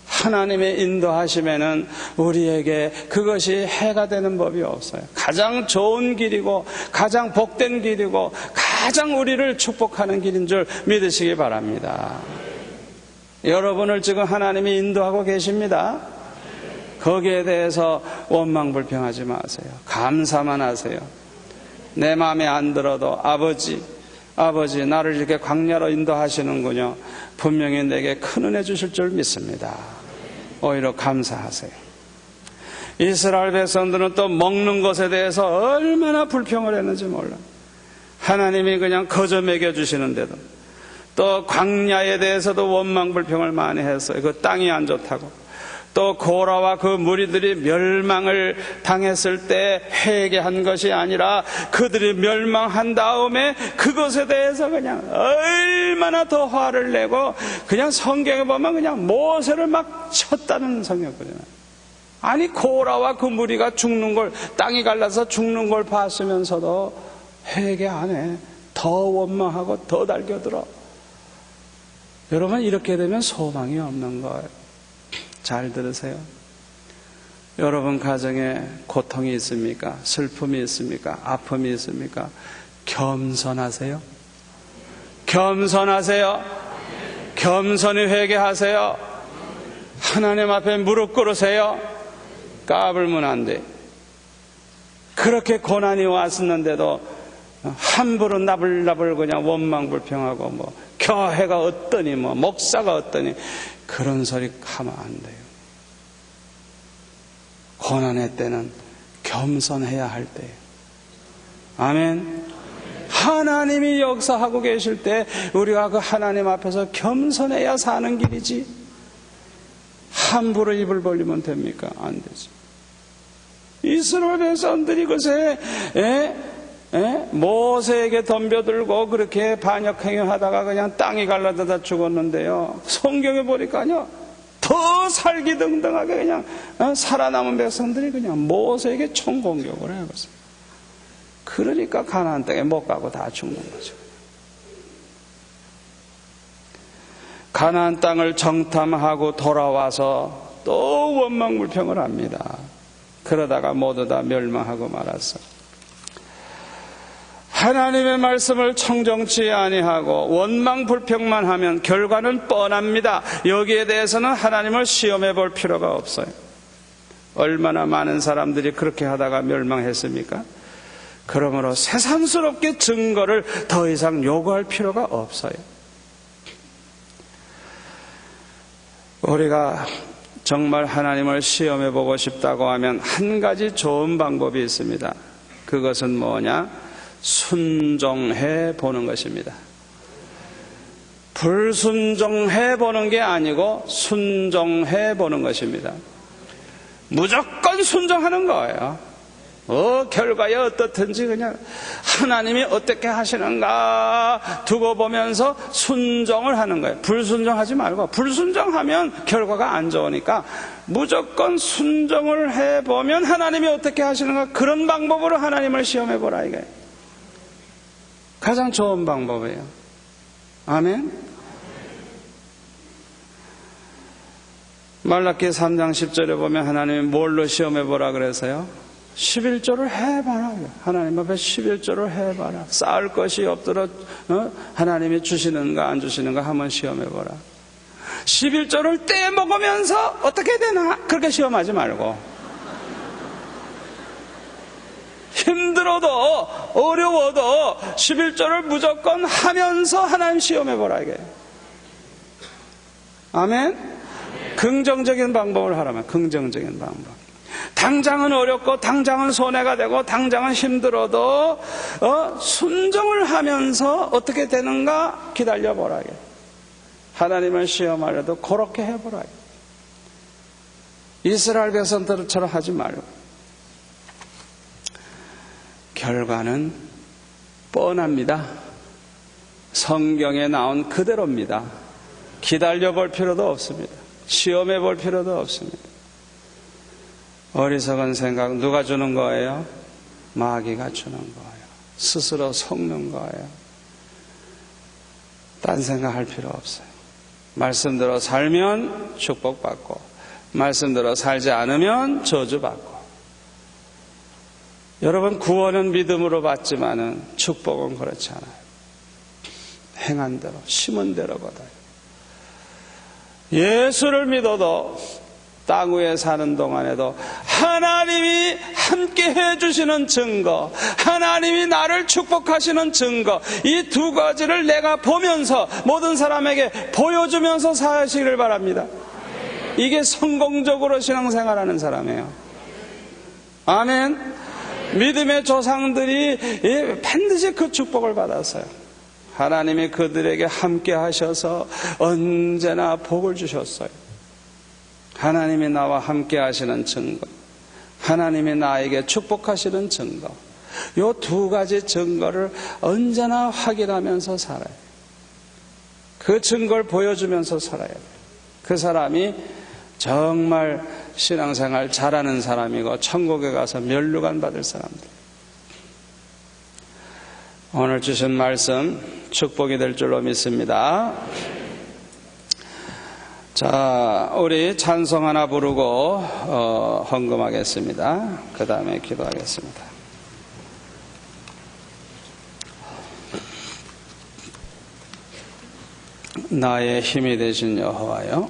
Speaker 1: 하나님의 인도하시면은 우리에게 그것이 해가 되는 법이 없어요. 가장 좋은 길이고 가장 복된 길이고 가장 우리를 축복하는 길인 줄 믿으시기 바랍니다. 여러분을 지금 하나님이 인도하고 계십니다. 거기에 대해서 원망불평하지 마세요. 감사만 하세요. 내 마음에 안 들어도 아버지 나를 이렇게 광야로 인도하시는군요. 분명히 내게 큰 은혜 주실 줄 믿습니다. 오히려 감사하세요. 이스라엘 백성들은 또 먹는 것에 대해서 얼마나 불평을 했는지 몰라. 하나님이 그냥 거저 먹여주시는데도 또 광야에 대해서도 원망불평을 많이 했어요. 그 땅이 안 좋다고. 또 고라와 그 무리들이 멸망을 당했을 때 회개한 것이 아니라 그들이 멸망한 다음에 그것에 대해서 그냥 얼마나 더 화를 내고 그냥 성경에 보면 그냥 모세를 막 쳤다는 성경이거든요. 아니 고라와 그 무리가 죽는 걸, 땅이 갈라서 죽는 걸 봤으면서도 회개 안 해. 더 원망하고 더 달겨들어. 여러분, 이렇게 되면 소망이 없는 거예요. 잘 들으세요. 여러분 가정에 고통이 있습니까? 슬픔이 있습니까? 아픔이 있습니까? 겸손하세요. 겸손하세요. 겸손히 회개하세요. 하나님 앞에 무릎 꿇으세요. 까불면 안 돼. 그렇게 고난이 왔었는데도 함부로 나불나불 그냥 원망불평하고 뭐 교회가 어떠니 뭐 목사가 어떠니 그런 소리 하면 안 돼요. 고난의 때는 겸손해야 할 때예요. 아멘. 하나님이 역사하고 계실 때 우리가 그 하나님 앞에서 겸손해야 사는 길이지, 함부로 입을 벌리면 됩니까? 안 되죠. 이스라엘 백성들이 그새 모세에게 덤벼들고 그렇게 반역행위하다가 그냥 땅이 갈라져다 죽었는데요. 성경에 보니까요, 더 살기등등하게 그냥 살아남은 백성들이 그냥 모세에게 총공격을 해요. 그러니까 가나안 땅에 못 가고 다 죽는 거죠. 가나안 땅을 정탐하고 돌아와서 또 원망불평을 합니다. 그러다가 모두 다 멸망하고 말았어요. 하나님의 말씀을 청정치 아니하고 원망불평만 하면 결과는 뻔합니다. 여기에 대해서는 하나님을 시험해 볼 필요가 없어요. 얼마나 많은 사람들이 그렇게 하다가 멸망했습니까? 그러므로 새삼스럽게 증거를 더 이상 요구할 필요가 없어요. 우리가 정말 하나님을 시험해 보고 싶다고 하면 한 가지 좋은 방법이 있습니다. 그것은 뭐냐? 순종해 보는 것입니다. 불순종해 보는 게 아니고 순종해 보는 것입니다. 무조건 순종하는 거예요. 결과에 어떻든지 그냥 하나님이 어떻게 하시는가 두고 보면서 순종을 하는 거예요. 불순종하지 말고, 불순종하면 결과가 안 좋으니까 무조건 순종을 해보면 하나님이 어떻게 하시는가, 그런 방법으로 하나님을 시험해 보라 이게 가장 좋은 방법이에요. 아멘. 말라기 3장 10절에 보면 하나님이 뭘로 시험해 보라 그래서요? 11조를 해봐라. 하나님 앞에 11조를 해봐라. 쌓을 것이 없도록 하나님이 주시는가 안 주시는가 한번 시험해보라. 11조를 떼먹으면서 어떻게 되나 그렇게 시험하지 말고, 힘들어도 어려워도 11조를 무조건 하면서 하나님 시험해보라 이게. 아멘. 긍정적인 방법을 하라면 긍정적인 방법. 당장은 어렵고 당장은 손해가 되고 당장은 힘들어도 순종을 하면서 어떻게 되는가 기다려보라. 하나님을 시험하려도 그렇게 해보라. 이스라엘 백성들처럼 하지 말고. 결과는 뻔합니다. 성경에 나온 그대로입니다. 기다려볼 필요도 없습니다. 시험해 볼 필요도 없습니다. 어리석은 생각 누가 주는 거예요? 마귀가 주는 거예요. 스스로 속는 거예요. 딴 생각할 필요 없어요. 말씀대로 살면 축복받고, 말씀대로 살지 않으면 저주받고. 여러분, 구원은 믿음으로 받지만은 축복은 그렇지 않아요. 행한 대로, 심은 대로 받아요. 예수를 믿어도 땅 위에 사는 동안에도 하나님이 함께 해주시는 증거, 하나님이 나를 축복하시는 증거, 이 두 가지를 내가 보면서 모든 사람에게 보여주면서 사시기를 바랍니다. 이게 성공적으로 신앙생활하는 사람이에요. 아멘. 믿음의 조상들이 반드시 그 축복을 받았어요. 하나님이 그들에게 함께 하셔서 언제나 복을 주셨어요. 하나님이 나와 함께 하시는 증거, 하나님이 나에게 축복하시는 증거, 이 두 가지 증거를 언제나 확인하면서 살아요. 그 증거를 보여주면서 살아야 돼요. 그 사람이 정말 신앙생활 잘하는 사람이고 천국에 가서 면류관 받을 사람들. 오늘 주신 말씀 축복이 될 줄로 믿습니다. 자, 우리 찬송 하나 부르고 헌금하겠습니다. 그 다음에 기도하겠습니다. 나의 힘이 되신 여호와여,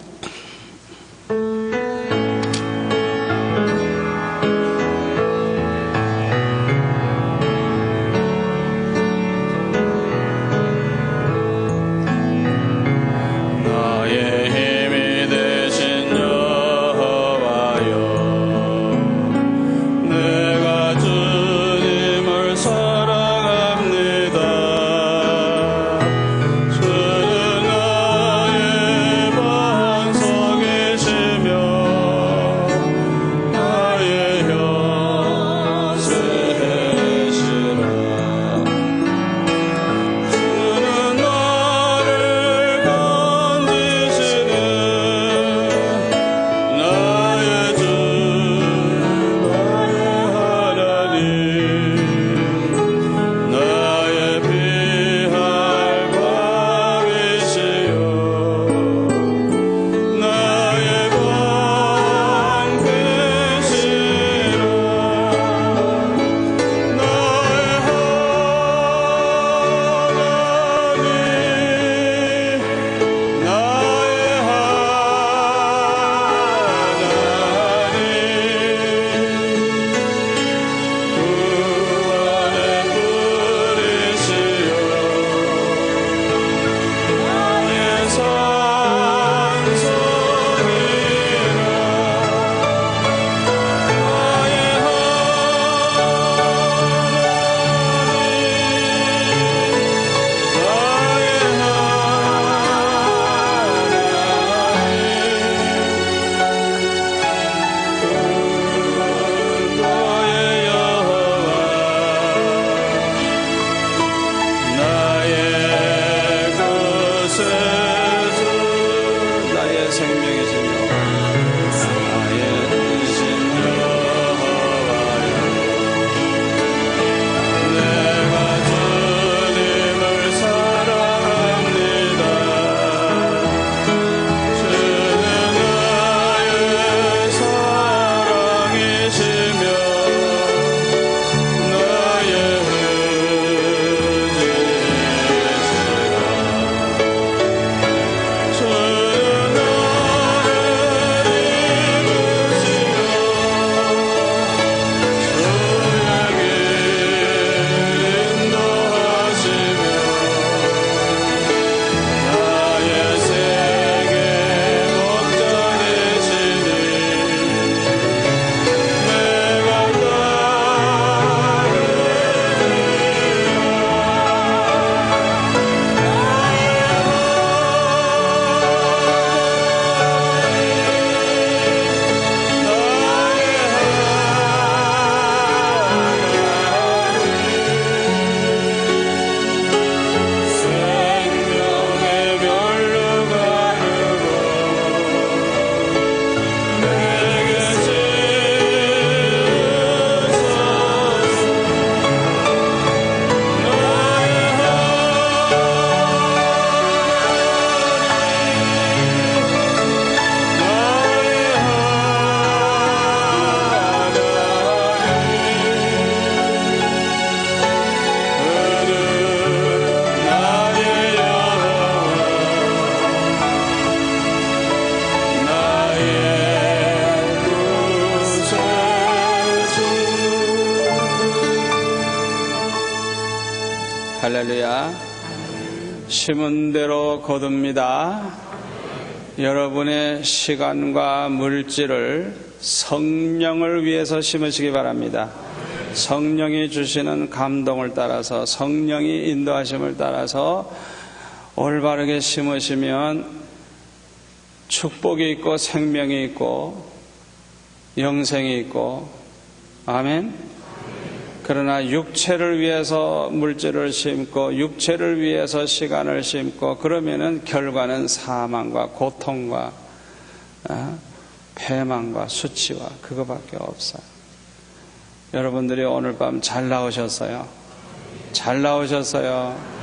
Speaker 1: 할렐루야. 심은 대로 거둡니다. 여러분의 시간과 물질을 성령을 위해서 심으시기 바랍니다. 성령이 주시는 감동을 따라서, 성령이 인도하심을 따라서 올바르게 심으시면 축복이 있고 생명이 있고 영생이 있고 아멘. 그러나 육체를 위해서 물질을 심고 육체를 위해서 시간을 심고 그러면은 결과는 사망과 고통과 패망과 수치와 그거밖에 없어요. 여러분들이 오늘 밤 잘 나오셨어요? 잘 나오셨어요?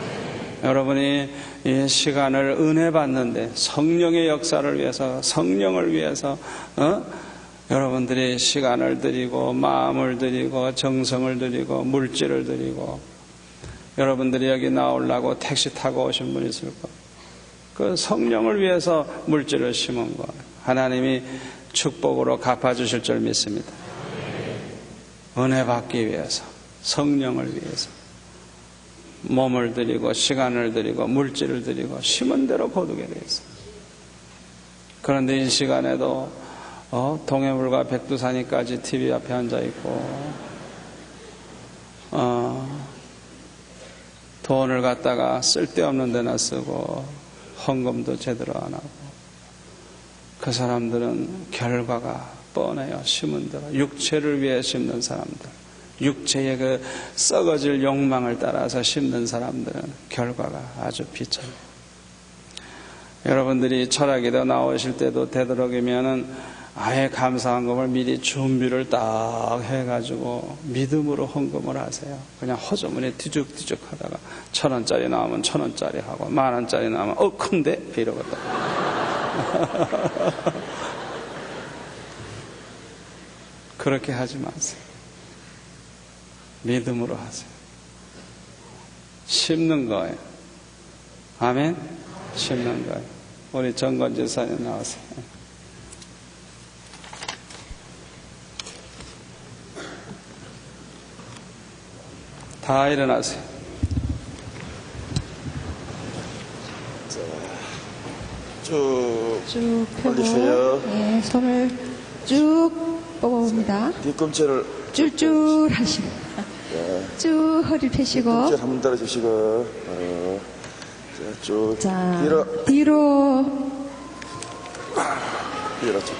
Speaker 1: 여러분이 이 시간을 은혜 받는데 성령의 역사를 위해서 성령을 위해서 여러분들이 시간을 드리고 마음을 드리고 정성을 드리고 물질을 드리고 여러분들이 여기 나오려고 택시 타고 오신 분 있을 거예요. 그 성령을 위해서 물질을 심은 거 하나님이 축복으로 갚아주실 줄 믿습니다. 은혜 받기 위해서 성령을 위해서 몸을 드리고 시간을 드리고 물질을 드리고 심은 대로 거두게 돼 있어요. 그런데 이 시간에도 동해물과 백두산이까지 TV 앞에 앉아 있고 돈을 갖다가 쓸데없는 데나 쓰고 헌금도 제대로 안 하고 그 사람들은 결과가 뻔해요. 심은 대로 육체를 위해 심는 사람들 육체의 그 썩어질 욕망을 따라서 심는 사람들은 결과가 아주 비참해요. 여러분들이 철학에도 나오실 때도 되도록이면은 아예 감사헌금을 미리 준비를 딱 해가지고 믿음으로 헌금을 하세요. 그냥 허저문에 뒤죽뒤죽 하다가 1,000원짜리 나오면 1,000원짜리 하고 10,000원짜리 나오면 큰데? 이러거든. 그렇게 하지 마세요. 믿음으로 하세요. 심는 거예요. 아멘? 심는 거예요. 우리 정건지 사님 나와세요. 다 일어나세요.
Speaker 2: 자, 쭉
Speaker 3: 펴고
Speaker 2: 올리세요.
Speaker 3: 예, 손을 쭉 뽑아봅니다.
Speaker 2: 뒤꿈치를
Speaker 3: 쫄쫄 하시고 쭉 허리 펴시고
Speaker 2: 뒤꿈치 한번 들어주시고 자, 쭉
Speaker 3: 자,
Speaker 2: 뒤로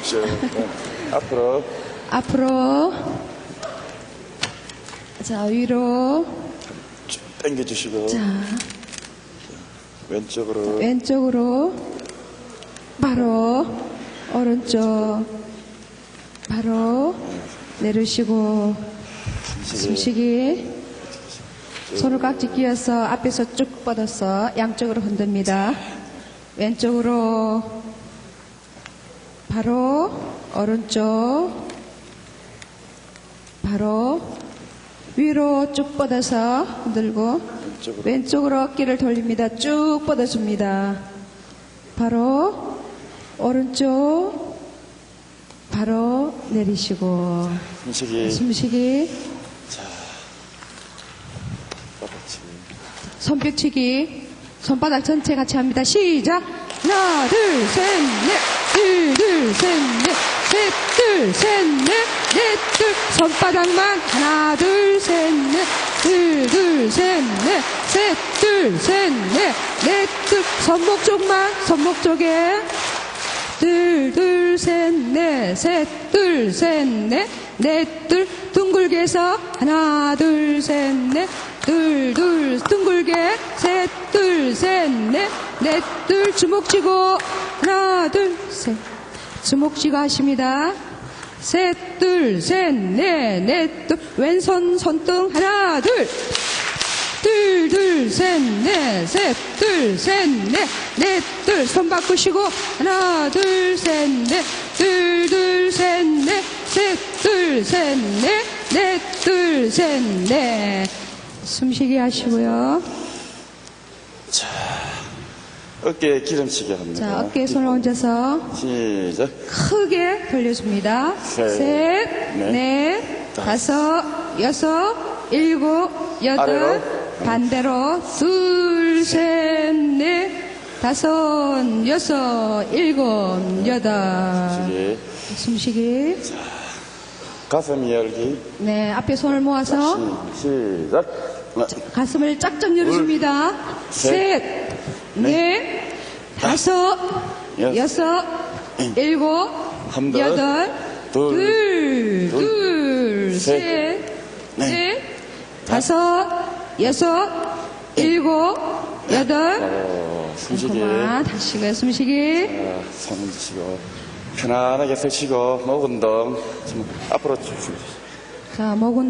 Speaker 2: 쭉쭉
Speaker 3: 앞으로 자, 위로
Speaker 2: 쭉 당겨주시고
Speaker 3: 자,
Speaker 2: 왼쪽으로
Speaker 3: 바로 오른쪽 바로 내리시고 숨쉬기 손을 깍지 끼어서 앞에서 쭉 뻗어서 양쪽으로 흔듭니다. 왼쪽으로 바로 오른쪽 바로 위로 쭉 뻗어서 흔들고 왼쪽으로 어깨를 돌립니다. 쭉 뻗어줍니다. 바로 오른쪽 바로 내리시고 숨쉬기 손뼉치기 손바닥 전체 같이 합니다. 시작. 하나 둘 셋 넷 둘 셋 넷 셋 둘 셋 넷 넷 둘 손바닥만 하나 둘 셋 넷 둘 셋 넷 셋 둘 셋 넷 넷 둘 손목 쪽만 손목 쪽에 둘 셋 넷 셋 둘 셋 넷 넷 둘 둥글게 해서 하나 둘 셋 넷 둘 둥글게 셋 둘 셋 넷 넷 둘 주먹 쥐고 하나 둘 셋 주먹 쥐고 하십니다. 셋 둘 셋 넷 넷 둘 왼손 손등 하나 둘 셋 넷 셋 둘 셋 넷 넷 둘 손 바꾸시고 하나 둘 셋 넷 둘 셋 넷 셋 둘 셋 넷 넷 둘 셋 넷 숨쉬기 하시고요.
Speaker 2: 자, 어깨에 기름치기 합니다.
Speaker 3: 자, 어깨에 손을 얹어서
Speaker 2: 시작.
Speaker 3: 크게 돌려줍니다. 셋, 넷, 다섯, 여섯, 일곱, 여덟,
Speaker 2: 아래로.
Speaker 3: 반대로 둘, 셋, 넷, 다섯, 여섯, 일곱, 여덟. 숨쉬기.
Speaker 2: 가슴 열기.
Speaker 3: 네, 앞에 손을 모아서
Speaker 2: 시작.
Speaker 3: 가슴을 짝짝 열어줍니다. 셋, 넷, 다섯, 여섯, 일곱,
Speaker 2: 한 번,
Speaker 3: 여덟,
Speaker 2: 둘,
Speaker 3: 둘,
Speaker 2: 셋,
Speaker 3: 셋,
Speaker 2: 넷,
Speaker 3: 넷, 다섯, 여섯, 일곱, 여덟.
Speaker 2: 숨쉬기.
Speaker 3: 그만 다시 숨쉬기.
Speaker 2: 손 드시고, 편안하게 서시고, 목 운동. 좀 앞으로 쭉.
Speaker 3: 자, 목은